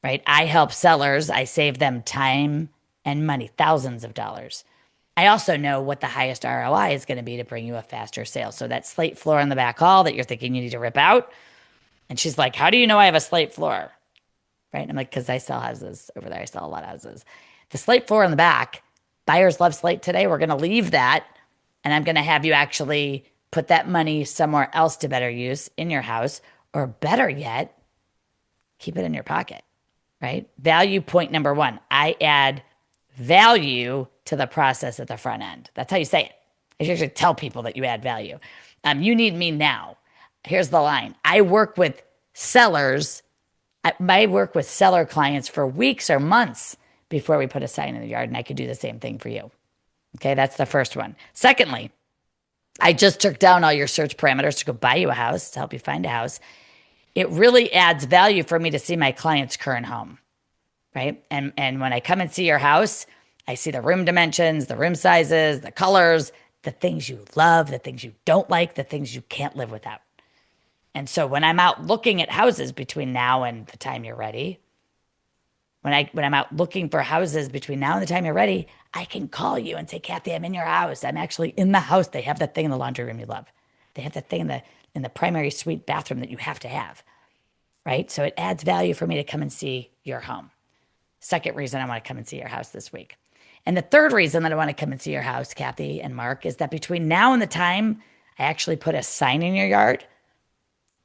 right? I help sellers. I save them time and money, thousands of dollars. I also know what the highest ROI is going to be to bring you a faster sale. So that slate floor in the back hall that you're thinking you need to rip out. And she's like, how do you know I have a slate floor? Right? And I'm like, because I sell houses over there. I sell a lot of houses. The slate floor in the back, buyers love slate today. We're going to leave that. And I'm going to have you actually put that money somewhere else to better use in your house, or better yet, keep it in your pocket, right? Value point number 1. I add value to the process at the front end. That's how you say it. I should actually tell people that you add value. You need me now. Here's the line. I work with sellers. I work with seller clients for weeks or months before we put a sign in the yard, and I could do the same thing for you. Okay, that's the first one. Secondly, I just took down all your search parameters to go buy you a house, to help you find a house. It really adds value for me to see my client's current home, right? And when I come and see your house, I see the room dimensions, the room sizes, the colors, the things you love, the things you don't like, the things you can't live without. And so when I'm out looking at houses between now and the time you're ready, when I'm out looking for houses between now and the time you're ready, I can call you and say, Kathy, I'm in your house. I'm actually in the house. They have that thing in the laundry room you love. They have that thing in the primary suite bathroom that you have to have, right? So it adds value for me to come and see your home. Second reason I want to come and see your house this week. And the third reason that I want to come and see your house, Kathy and Mark, is that between now and the time I actually put a sign in your yard,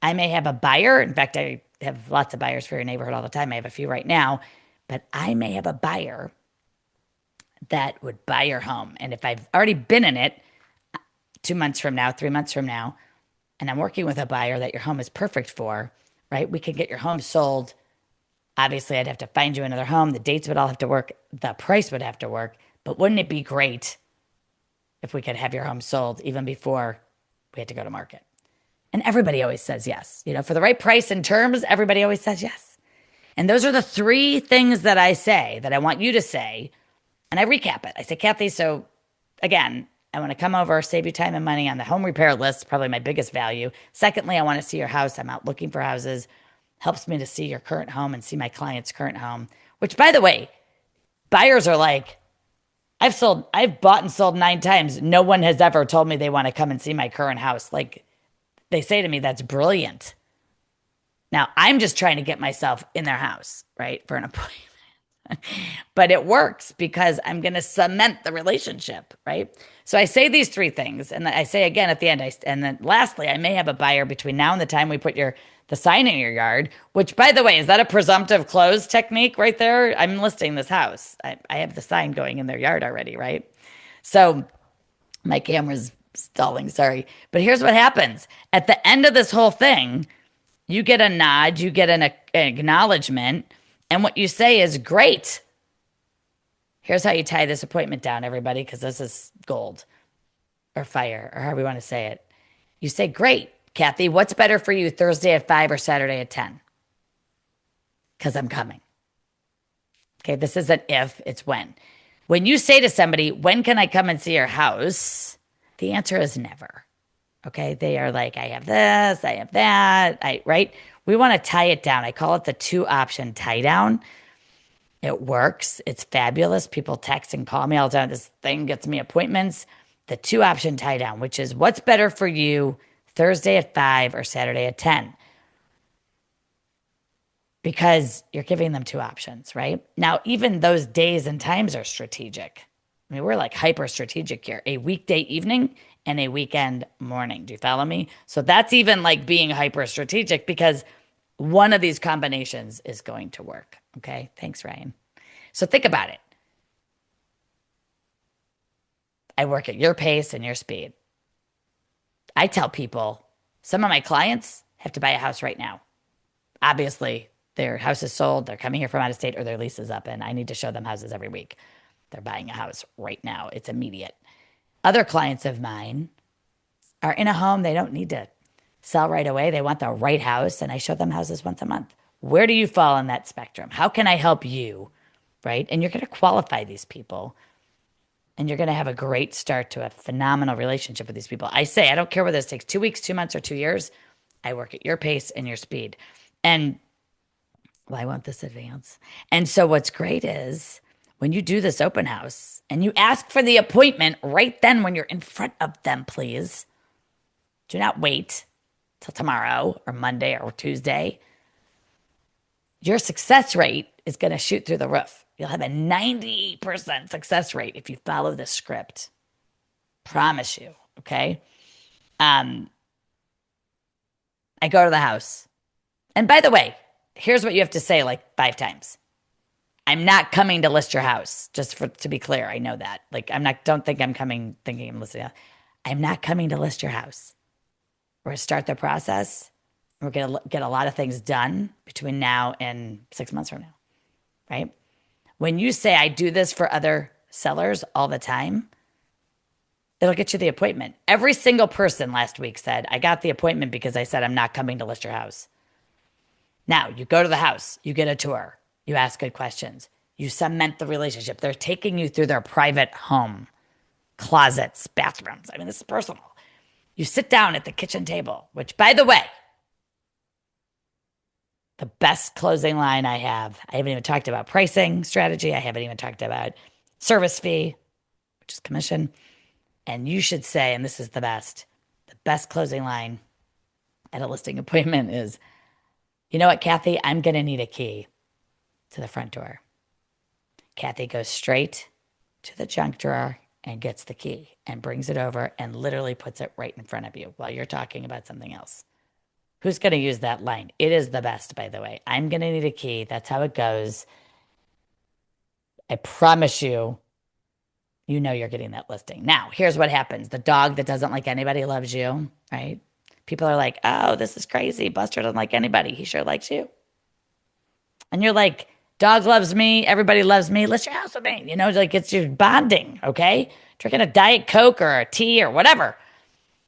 I may have a buyer. In fact, I have lots of buyers for your neighborhood all the time. I have a few right now, but I may have a buyer that would buy your home. And if I've already been in it 2 months from now, 3 months from now, and I'm working with a buyer that your home is perfect for, right? We can get your home sold. Obviously, I'd have to find you another home. The dates would all have to work. The price would have to work. But wouldn't it be great if we could have your home sold even before we had to go to market? And everybody always says yes. For the right price and terms, everybody always says yes. And those are the three things that I say that I want you to say. And I recap it. I say, Kathy, so again, I want to come over, save you time and money on the home repair list, probably my biggest value. Secondly, I want to see your house. I'm out looking for houses. Helps me to see your current home and see my client's current home, which, by the way, buyers are like, I've bought and sold 9 times. No one has ever told me they want to come and see my current house. Like, they say to me, that's brilliant. Now, I'm just trying to get myself in their house, right, for an appointment. But it works because I'm going to cement the relationship, right? So I say these 3 things, and I say again at the end, and then lastly, I may have a buyer between now and the time we put the sign in your yard, which, by the way, is that a presumptive close technique right there? I'm listing this house. I have the sign going in their yard already, right? So my camera's stalling, sorry. But here's what happens. At the end of this whole thing, you get a nod, you get an acknowledgement, and what you say is, great. Here's how you tie this appointment down, everybody, because this is gold or fire or however you want to say it. You say, great, Kathy, what's better for you, Thursday at 5 or Saturday at 10? Because I'm coming. Okay, this isn't if, it's when. When you say to somebody, when can I come and see your house? The answer is never. Okay, they are like, I have this, I have that, right? We want to tie it down. I call it the 2-option tie down. It works. It's fabulous. People text and call me all the time. This thing gets me appointments. The 2-option tie down, which is what's better for you, Thursday at 5 or Saturday at 10. Because you're giving them 2 options, right? Now, even those days and times are strategic. I mean, we're like hyper strategic here. A weekday evening and a weekend morning. Do you follow me? So that's even like being hyper strategic because one of these combinations is going to work. Okay. Thanks, Ryan. So think about it. I work at your pace and your speed. I tell people, some of my clients have to buy a house right now. Obviously, their house is sold, they're coming here from out of state, or their lease is up, and I need to show them houses every week. They're buying a house right now. It's immediate. Other clients of mine are in a home they don't need to sell right away. They want the right house, and I show them houses once a month. Where do you fall on that spectrum? How can I help you, right? And you're going to qualify these people, and you're going to have a great start to a phenomenal relationship with these people. I say, I don't care whether this takes 2 weeks, 2 months, or 2 years. I work at your pace and your speed. And well, I want this advance. And so what's great is when you do this open house and you ask for the appointment right then when you're in front of them, please do not wait till tomorrow or Monday or Tuesday. Your success rate is going to shoot through the roof. You'll have a 90% success rate if you follow the script. Promise you, okay? I go to the house. And by the way, here's what you have to say like 5 times. I'm not coming to list your house, just to be clear. I know that. Like, don't think I'm coming thinking I'm listing. I'm not coming to list your house. We're going to start the process. We're going to get a lot of things done between now and 6 months from now, right? When you say I do this for other sellers all the time, it'll get you the appointment. Every single person last week said, I got the appointment because I said I'm not coming to list your house. Now, you go to the house, you get a tour, you ask good questions, you cement the relationship. They're taking you through their private home, closets, bathrooms. I mean, this is personal. You sit down at the kitchen table, which, by the way, the best closing line I haven't even talked about pricing strategy. I haven't even talked about service fee, which is commission. And you should say, and this is the best closing line at a listing appointment is, you know what, Kathy, I'm going to need a key to the front door. Kathy goes straight to the junk drawer and gets the key and brings it over and literally puts it right in front of you while you're talking about something else. Who's going to use that line? It is the best, by the way. I'm going to need a key. That's how it goes. I promise you, you know you're getting that listing. Now, here's what happens. The dog that doesn't like anybody loves you, right? People are like, oh, this is crazy. Buster doesn't like anybody. He sure likes you. And you're like, dog loves me. Everybody loves me. List your house with me. You know, like it's your bonding, okay? Drinking a Diet Coke or a tea or whatever.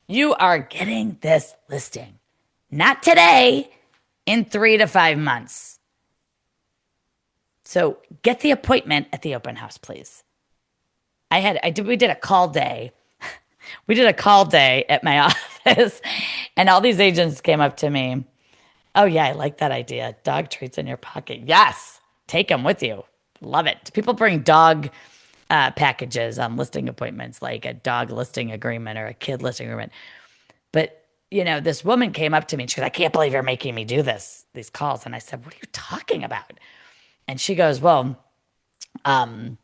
You are getting this listing. Not today, in 3 to 5 months. So get the appointment at the open house, please. We did a call day. We did a call day at my office, and all these agents came up to me. Oh, yeah, I like that idea. Dog treats in your pocket. Yes, take them with you. Love it. People bring dog packages on listing appointments, like a dog listing agreement or a kid listing agreement. But, you know, this woman came up to me and she goes, I can't believe you're making me do these calls. And I said, what are you talking about? And she goes, well, okay,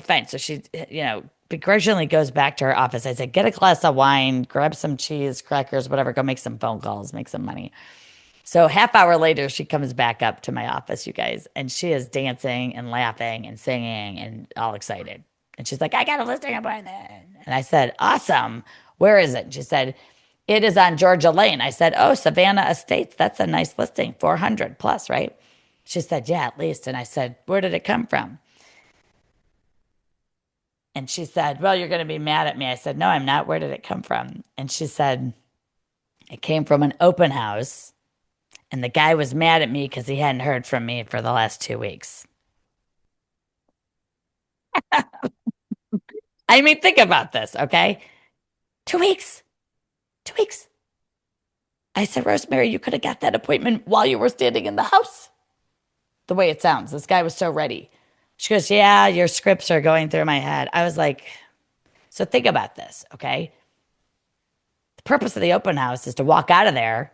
fine. So she, you know, begrudgingly goes back to her office. I said, get a glass of wine, grab some cheese, crackers, whatever, go make some phone calls, make some money. So half hour later, she comes back up to my office, you guys, and she is dancing and laughing and singing and all excited. And she's like, I got a listing appointment. And I said, awesome. Where is it? And she said, it is on Georgia Lane. I said, oh, Savannah Estates. That's a nice listing, 400 plus, right? She said, yeah, at least. And I said, where did it come from? And she said, well, you're going to be mad at me. I said, no, I'm not. Where did it come from? And she said, it came from an open house. And the guy was mad at me because he hadn't heard from me for the last 2 weeks. I mean, think about this, okay? 2 weeks. 2 weeks. I said, Rosemary, you could have got that appointment while you were standing in the house. The way it sounds. This guy was so ready. She goes, yeah, your scripts are going through my head. I was like, so think about this, okay? The purpose of the open house is to walk out of there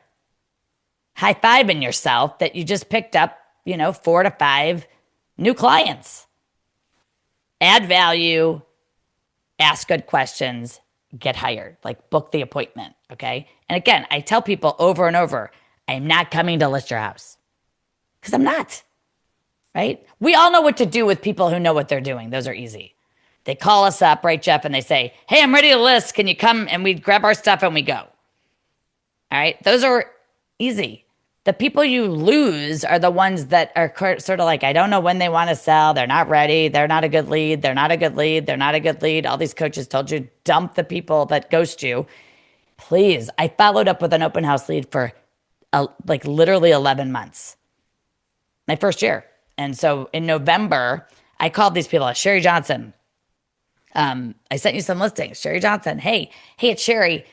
high-fiving yourself that you just picked up, 4 to 5 new clients. Add value, ask good questions, get hired, like book the appointment, okay? And again, I tell people over and over, I'm not coming to list your house because I'm not, right? We all know what to do with people who know what they're doing. Those are easy. They call us up, right, Jeff, and they say, hey, I'm ready to list. Can you come? And we grab our stuff and we go. All right? Those are easy. The people you lose are the ones that are sort of like, I don't know when they want to sell. They're not ready. They're not a good lead. They're not a good lead. They're not a good lead. All these coaches told you, dump the people that ghost you. Please. I followed up with an open house lead for literally 11 months. My first year. And so in November, I called these people. Sherry Johnson. I sent you some listings. Sherry Johnson. Hey, it's Sherry.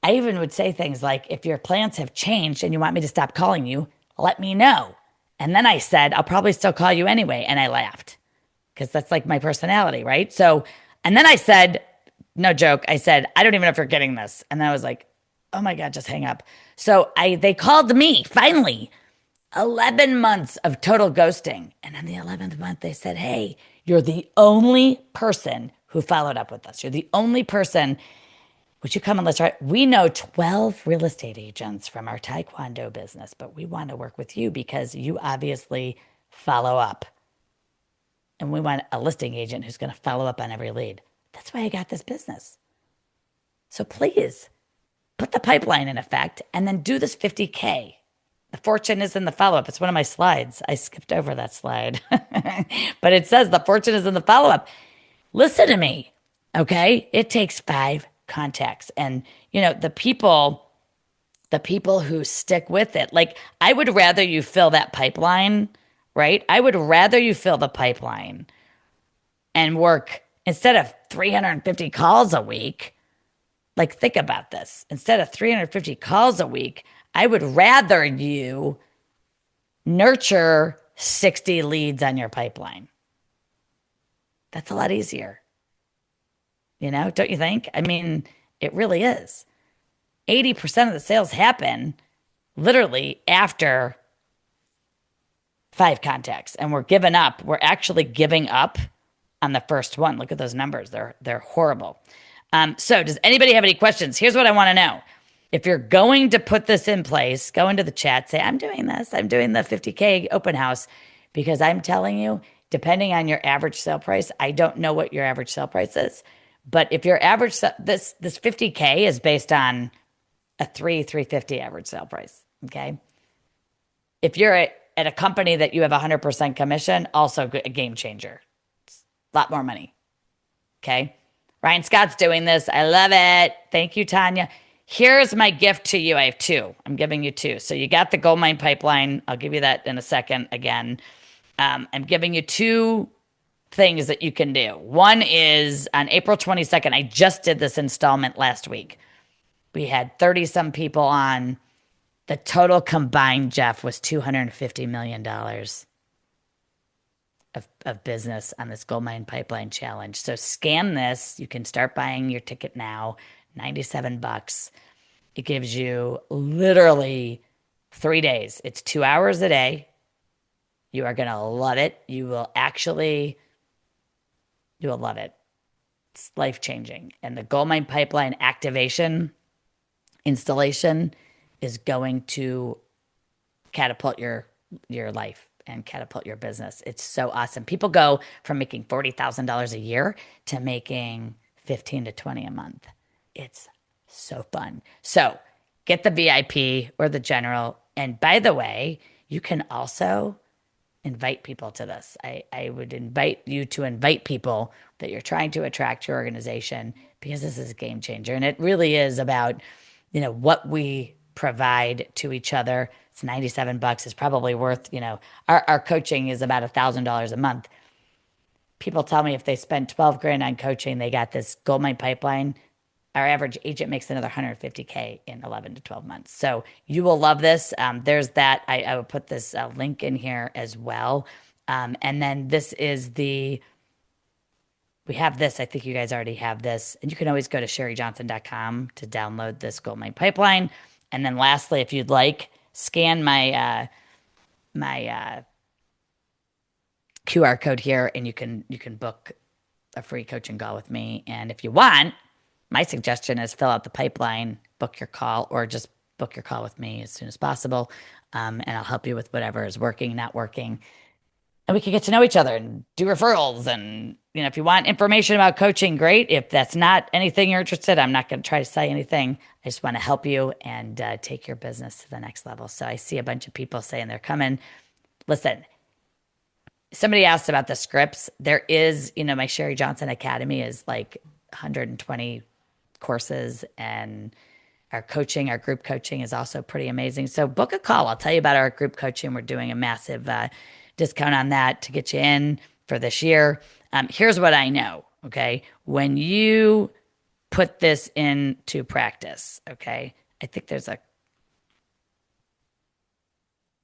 I even would say things like, if your plans have changed and you want me to stop calling you, let me know. And then I said, I'll probably still call you anyway. And I laughed because that's like my personality, right? So, and then I said, no joke, I said, I don't even know if you're getting this. And then I was like, oh my God, just hang up. So they called me finally. 11 months of total ghosting. And on the 11th month, they said, hey, you're the only person who followed up with us. You're the only person. Would you come and let's try? We know 12 real estate agents from our Taekwondo business, but we want to work with you because you obviously follow up. And we want a listing agent who's going to follow up on every lead. That's why I got this business. So please put the pipeline in effect and then do this 50K. The fortune is in the follow-up. It's one of my slides. I skipped over that slide. But it says the fortune is in the follow-up. Listen to me, okay? It takes 5 contacts. And, the people who stick with it, like I would rather you fill that pipeline, right? I would rather you fill the pipeline and work instead of 350 calls a week. Like think about this. Instead of 350 calls a week, I would rather you nurture 60 leads on your pipeline. That's a lot easier. Don't you think? I mean, it really is. 80% of the sales happen literally after 5 contacts. And we're giving up. We're actually giving up on the first one. Look at those numbers. They're horrible. So does anybody have any questions? Here's what I want to know. If you're going to put this in place, go into the chat, say, I'm doing this. I'm doing the 50K open house, because I'm telling you, depending on your average sale price, I don't know what your average sale price is. But if your average, this 50K is based on a 350 average sale price. Okay. If you're at a company that you have 100% commission, also a game changer. It's a lot more money. Okay. Ryan Scott's doing this. I love it. Thank you, Tanya. Here's my gift to you. I have two. I'm giving you two. So you got the goldmine pipeline. I'll give you that in a second again. I'm giving you two things that you can do. One is on April 22nd. I just did this installment last week. We had 30 some people on. The total combined, Jeff, was $250 million of business on this goldmine pipeline challenge. So scan this. You can start buying your ticket now. $97. It gives you literally 3 days. It's 2 hours a day. You are going to love it. You will love it. It's life-changing. And the goldmine pipeline activation installation is going to catapult your life and catapult your business. It's so awesome. People go from making $40,000 a year to making 15 to 20 a month. It's so fun. So get the VIP or the general. And by the way, you can also invite people to this. I would invite you to invite people that you're trying to attract to your organization, because this is a game changer. And it really is about, what we provide to each other. It's $97. It's probably worth, our coaching is about $1,000 a month. People tell me if they spend 12 grand on coaching, they got this goldmine pipeline. Our average agent makes another 150K in 11 to 12 months. So you will love this. There's that. I will put this link in here as well. And then we have this. I think you guys already have this. And you can always go to sherryjohnson.com to download this goldmine pipeline. And then lastly, if you'd like, scan my QR code here, and you can book a free coaching call with me. And if you want, my suggestion is fill out the pipeline, book your call, or just book your call with me as soon as possible. And I'll help you with whatever is working, not working. And we can get to know each other and do referrals. And, if you want information about coaching, great. If that's not anything you're interested, I'm not going to try to sell you anything. I just want to help you and take your business to the next level. So I see a bunch of people saying they're coming. Listen, somebody asked about the scripts. There is, my Sherry Johnson Academy is like 120 courses, and our group coaching is also pretty amazing. So book a call. I'll tell you about our group coaching. We're doing a massive discount on that to get you in for this year. Here's what I know, okay? When you put this into practice, okay? I think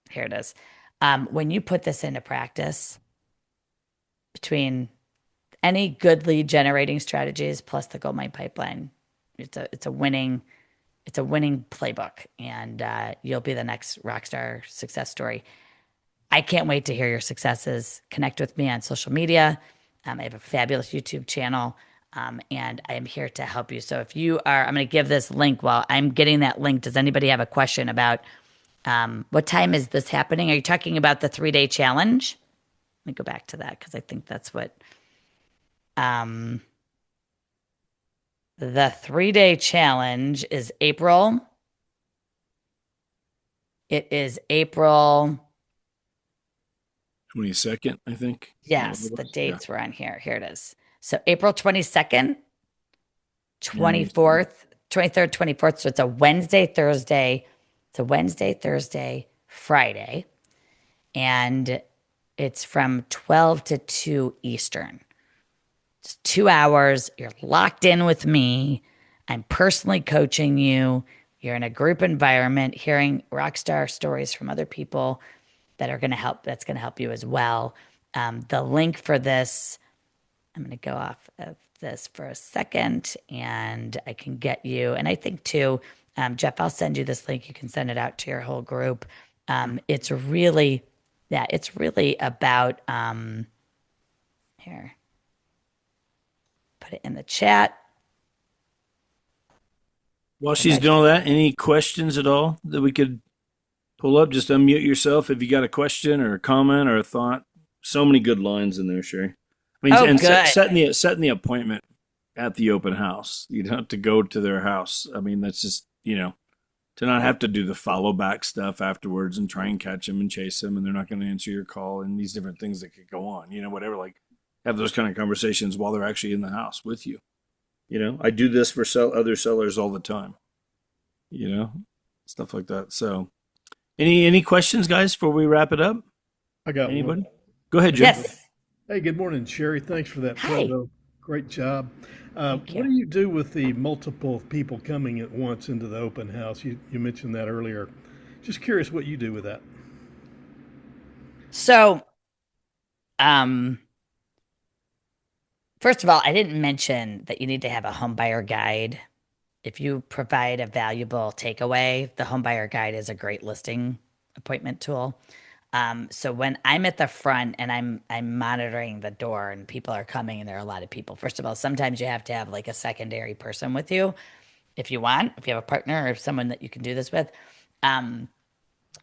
here it is. When you put this into practice, between any good lead generating strategies plus the goldmine pipeline, it's a winning playbook, and you'll be the next rockstar success story. I can't wait to hear your successes. Connect with me on social media. I have a fabulous YouTube channel, and I am here to help you. So I'm going to give this link while I'm getting that link. Does anybody have a question about what time is this happening? Are you talking about the 3-day challenge? Let me go back to that, because I think that's what the 3-day challenge is April. It is April 22nd, I think. Yes, the dates were on here. Here it is. So April 22nd, 24th, 23rd, 24th. So it's a Wednesday, Thursday. Friday. And it's from 12 to 2 Eastern. It's 2 hours. You're locked in with me. I'm personally coaching you. You're in a group environment, hearing rockstar stories from other people that's going to help you as well. The link for this, I'm going to go off of this for a second, and I can get you. And I think too, Jeff, I'll send you this link. You can send it out to your whole group. It's really about, here, put it in the chat. While she's doing all Congratulations. that, any questions at all that we could pull up? Just unmute yourself if you got a question or a comment or a thought. So many good lines in there, Sherry. I mean, Oh, and good. setting the appointment at the open house. You don't have to go to their house. I mean, that's just to not have to do the follow back stuff afterwards and try and catch them and chase them, and they're not going to answer your call and these different things that could go on. Whatever. Like have those kind of conversations while they're actually in the house with you. I do this for other sellers all the time. You know, stuff like that. So, any questions, guys, before we wrap it up? I got one. Anybody? Go ahead, Jim. Yes. Hey, good morning, Sherry. Thanks for that Hi. promo. Great job. Thank What you. do you do with the multiple people coming at once into the open house? You mentioned that earlier. Just curious what you do with that. So, um, first of all, I didn't mention that you need to have a home buyer guide. If you provide a valuable takeaway, the home buyer guide is a great listing appointment tool. So when I'm at the front and I'm monitoring the door and people are coming and there are a lot of people, first of all, sometimes you have to have like a secondary person with you if you want, if you have a partner or someone that you can do this with. Um,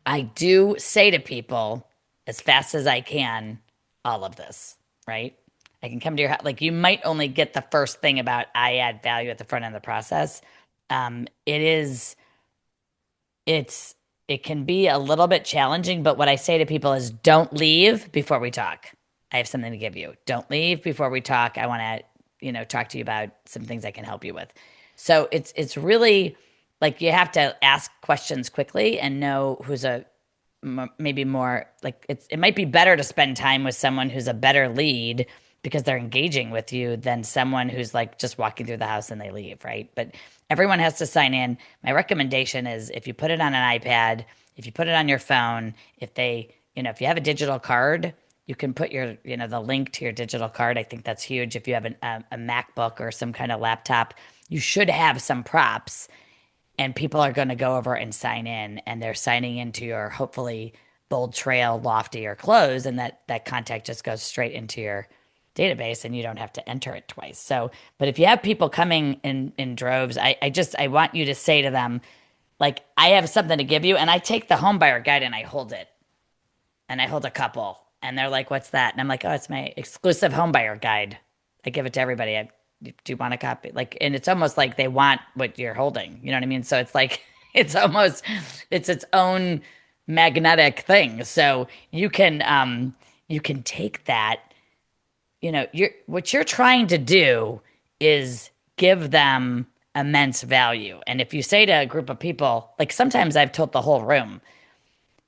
I do say to people as fast as I can all of this, right? I can come to your house. Like you might only get the first thing about I add value at the front end of the process. It is, it's, it can be a little bit challenging, but what I say to people is don't leave before we talk. I have something to give you. Don't leave before we talk. I want to, talk to you about some things I can help you with. So it's really like you have to ask questions quickly and know who's maybe more like it might be better to spend time with someone who's a better lead because they're engaging with you than someone who's like just walking through the house and they leave, right? But everyone has to sign in. My recommendation is if you put it on an iPad, if you put it on your phone, if you have a digital card, you can put the link to your digital card. I think that's huge. If you have a MacBook or some kind of laptop, you should have some props and people are going to go over and sign in and they're signing into your hopefully bold trail lofty or close and that contact just goes straight into your database and you don't have to enter it twice. So but if you have people coming in droves, I want you to say to them like I have something to give you, and I take the home buyer guide and I hold it and I hold a couple and they're like, what's that? And I'm like, oh, it's my exclusive home buyer guide. I give it to everybody. Do you want a copy? Like, and it's almost like they want what you're holding. You know what I mean? So it's like, it's its own magnetic thing. So you can take that, what you're trying to do is give them immense value. And if you say to a group of people, like sometimes I've told the whole room,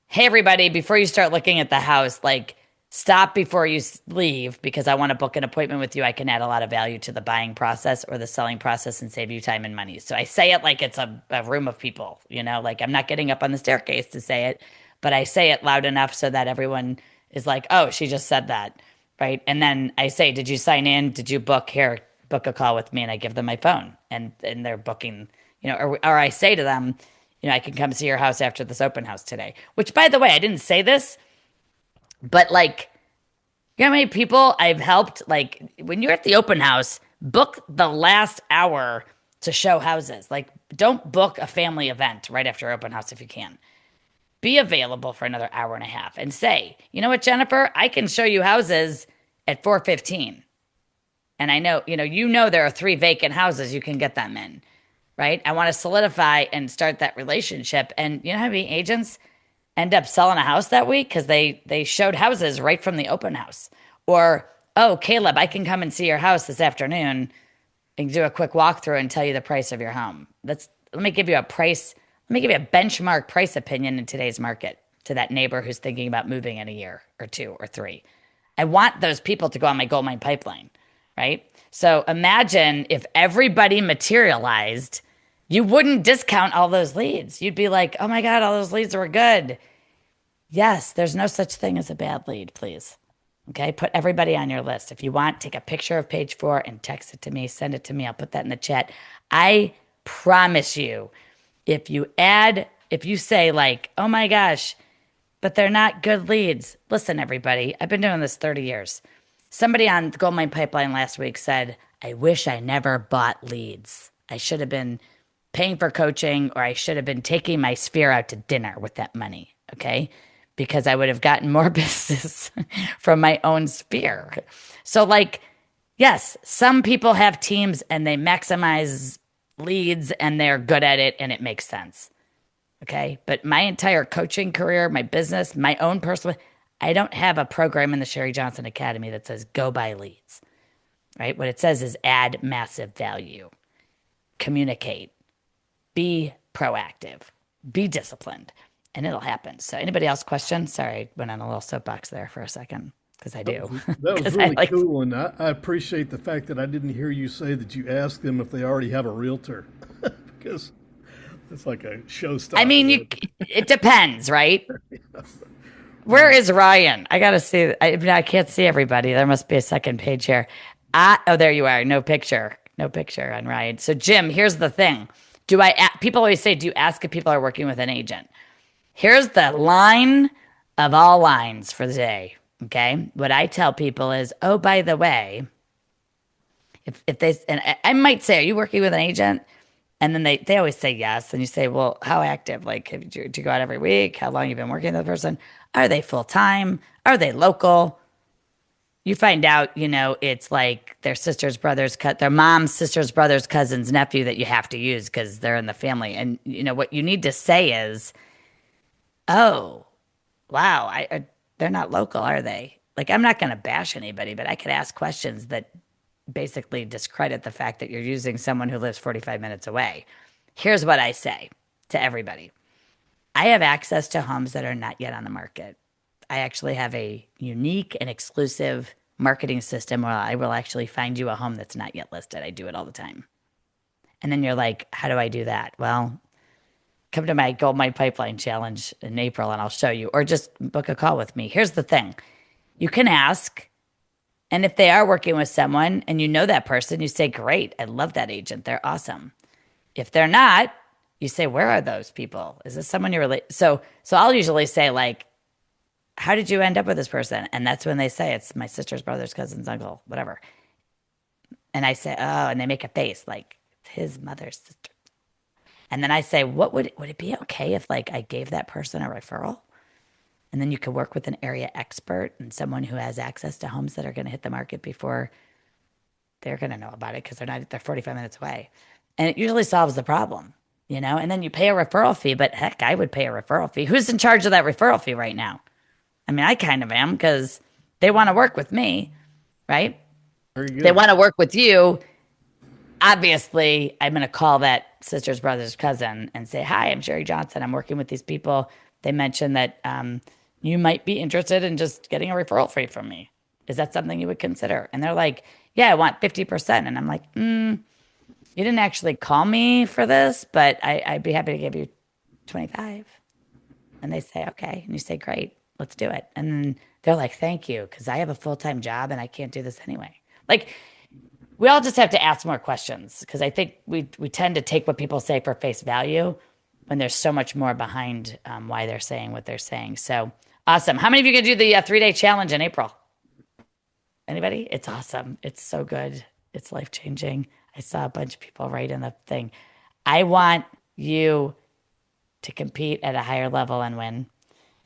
hey everybody, before you start looking at the house, like stop before you leave because I want to book an appointment with you. I can add a lot of value to the buying process or the selling process and save you time and money. So I say it like it's a room of people, like I'm not getting up on the staircase to say it, but I say it loud enough so that everyone is like, oh, she just said that, right? And then I say, did you sign in? Did you book here? Book a call with me, and I give them my phone, and they're booking, or I say to them, I can come see your house after this open house today. Which, by the way, I didn't say this, but like, you know how many people I've helped? Like, when you're at the open house, book the last hour to show houses. Like, don't book a family event right after open house if you can. Be available for another hour and a half and say, you know what, Jennifer, I can show you houses at 4:15. And I know, there are 3 vacant houses, you can get them in, right? I want to solidify and start that relationship. And you know how many agents end up selling a house that week because they showed houses right from the open house? Or, oh, Caleb, I can come and see your house this afternoon and do a quick walkthrough and tell you the price of your home. Let me give you a price. Let me give you a benchmark price opinion in today's market to that neighbor who's thinking about moving in a year or 2 or 3. I want those people to go on my goldmine pipeline, right? So imagine if everybody materialized, you wouldn't discount all those leads. You'd be like, oh my God, all those leads were good. Yes, there's no such thing as a bad lead, please. Okay, put everybody on your list. If you want, take a picture of page 4 and text it to me, send it to me. I'll put that in the chat. I promise you, if you say like, oh my gosh, but they're not good leads. Listen, everybody, I've been doing this 30 years. Somebody on the Goldmine Pipeline last week said, I wish I never bought leads. I should have been paying for coaching, or I should have been taking my sphere out to dinner with that money. Okay. Because I would have gotten more business from my own sphere. So, like, yes, some people have teams and they maximize leads and they're good at it and it makes sense. Okay. But my entire coaching career, my business, my own personal, I don't have a program in the Sherry Johnson Academy that says go buy leads, right? What it says is add massive value, communicate, be proactive, be disciplined, and it'll happen. So, anybody else question? Sorry, I went on a little soapbox there for a second because I do. That was 'Cause really like, cool, and I appreciate the fact that I didn't hear you say that you asked them if they already have a realtor, because it's like a showstopper. I mean, it depends, right? Where is Ryan? I gotta see. I can't see everybody. There must be a second page here. Oh, there you are. No picture. No picture on Ryan. So, Jim, here's the thing. People always say, do you ask if people are working with an agent? Here's the line of all lines for the day. Okay. What I tell people is, oh, by the way, if they, and I might say, are you working with an agent? And then they always say yes. And you say, well, how active? Like, do you go out every week? How long you been working with the person? Are they full time? Are they local? You find out, it's like their sister's brother's their mom's sister's brother's cousin's nephew that you have to use because they're in the family. And what you need to say is, oh, wow, they're not local, are they? Like, I'm not going to bash anybody, but I could ask questions that basically discredit the fact that you're using someone who lives 45 minutes away. Here's what I say to everybody. I have access to homes that are not yet on the market. I actually have a unique and exclusive marketing system where I will actually find you a home that's not yet listed. I do it all the time. And then you're like, how do I do that? Well, come to my Goldmine Pipeline Challenge in April and I'll show you, or just book a call with me. Here's the thing. You can ask, and if they are working with someone and you know that person, you say, great, I love that agent. They're awesome. If they're not, you say, where are those people? Is this someone you relate? So I'll usually say, like, how did you end up with this person? And that's when they say, it's my sister's brother's cousin's uncle, whatever. And I say, oh, and they make a face like it's his mother's sister. And then I say, would it be okay if, like, I gave that person a referral? And then you could work with an area expert and someone who has access to homes that are going to hit the market before they're going to know about it because they're 45 minutes away. And it usually solves the problem, and then you pay a referral fee, but heck, I would pay a referral fee. Who's in charge of that referral fee right now? I mean, I kind of am because they want to work with me, right? Very good. They want to work with you. Obviously, I'm going to call that sister's brother's cousin and say, hi, I'm Sherry Johnson. I'm working with these people. They mentioned that you might be interested in just getting a referral fee from me. Is that something you would consider? And they're like, yeah, I want 50%. And I'm like, you didn't actually call me for this, but I'd be happy to give you 25. And they say, okay. And you say, great, let's do it. And then they're like, thank you, because I have a full-time job and I can't do this anyway. Like, we all just have to ask more questions because I think we tend to take what people say for face value when there's so much more behind why they're saying what they're saying. So awesome. How many of you can do the 3-day challenge in April? Anybody? It's awesome. It's so good. It's life-changing. I saw a bunch of people write in the thing. I want you to compete at a higher level and win.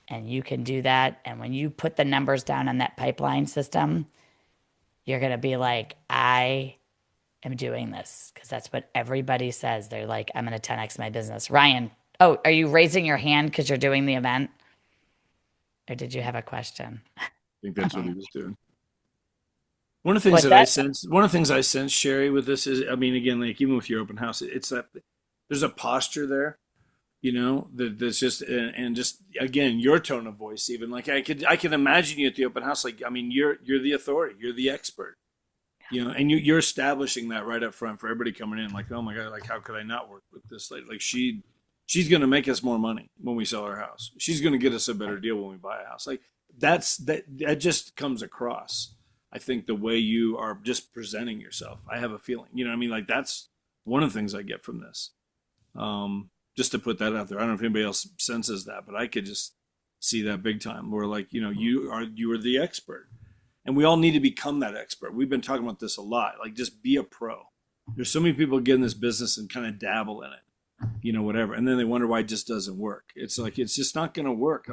And you can do that. And when you put the numbers down on that pipeline system, you're going to be like, I am doing this, because that's what everybody says. They're like, I'm going to 10x my business. Ryan, are you raising your hand because you're doing the event? Or did you have a question? I think that's what he was doing. One of the things I sense, Sherry, with this is, I mean, again, like even with your open house, it's that there's a posture there, that's just, and just, again, your tone of voice, even like I can imagine you at the open house. Like, I mean, you're the authority, you're the expert, and you're establishing that right up front for everybody coming in. Like, oh my God, like how could I not work with this lady? Like she's going to make us more money when we sell our house. She's going to get us a better deal when we buy a house. Like that just comes across. I think the way you are just presenting yourself, I have a feeling, what I mean? Like that's one of the things I get from this. Just to put that out there. I don't know if anybody else senses that, but I could just see that big time where like, you are the expert, and we all need to become that expert. We've been talking about this a lot. Like just be a pro. There's so many people get in this business and kind of dabble in it. whatever. And then they wonder why it just doesn't work. It's like, it's just not going to work.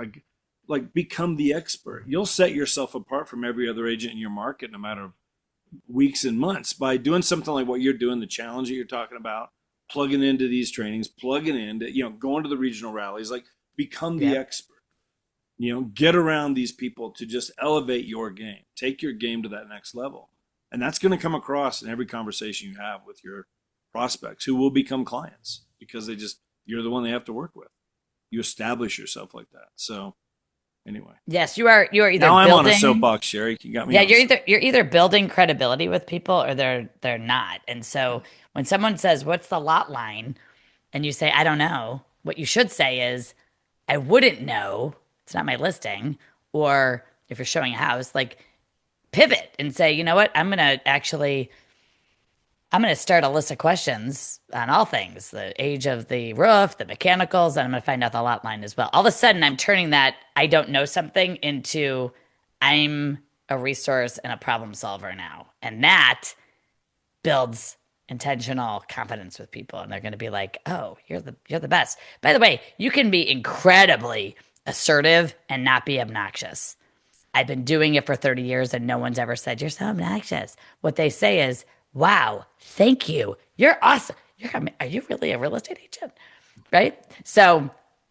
Like become the expert. You'll set yourself apart from every other agent in your market in a matter of weeks and months by doing something like what you're doing, the challenge that you're talking about, plugging into these trainings, plugging into, going to the regional rallies, like become the expert. Get around these people to just elevate your game, take your game to that next level. And that's going to come across in every conversation you have with your prospects who will become clients because you're the one they have to work with. You establish yourself like that. So anyway. Yes, you are either now I'm building, on a soapbox, Sherry. You got me. Yeah, you're either building credibility with people or they're not. And so when someone says, "What's the lot line?" and you say, "I don't know," what you should say is, "I wouldn't know. It's not my listing." Or if you're showing a house, like pivot and say, "You know what? I'm going to start a list of questions on all things, the age of the roof, the mechanicals, and I'm going to find out the lot line as well." All of a sudden, I'm turning that I don't know something into I'm a resource and a problem solver now. And that builds intentional confidence with people. And they're going to be like, "Oh, you're the best." By the way, you can be incredibly assertive and not be obnoxious. I've been doing it for 30 years and no one's ever said, "You're so obnoxious." What they say is, "Wow, thank you. You're awesome. Are you really a real estate agent?" Right? So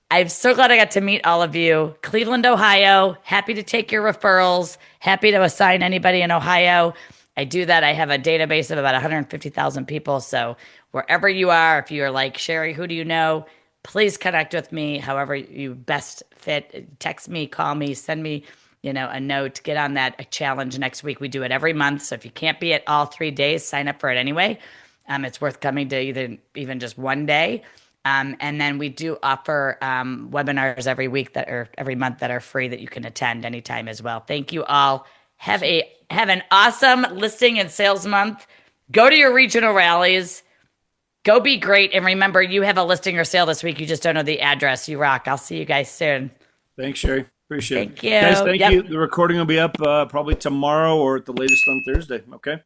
I'm so glad I got to meet all of you. Cleveland, Ohio, happy to take your referrals, happy to assign anybody in Ohio. I do that. I have a database of about 150,000 people. So wherever you are, if you're like, "Sherry, who do you know?" please connect with me however you best fit. Text me, call me, send me a note, get on that challenge next week. We do it every month. So if you can't be at all 3 days, sign up for it anyway. It's worth coming to even just one day. And then we do offer webinars every month that are free that you can attend anytime as well. Thank you all. Have an awesome listing and sales month. Go to your regional rallies. Go be great. And remember, you have a listing or sale this week. You just don't know the address. You rock. I'll see you guys soon. Thanks, Sherry. Appreciate it. Thank you. Guys, thank you. The recording will be up probably tomorrow or at the latest on Thursday. Okay.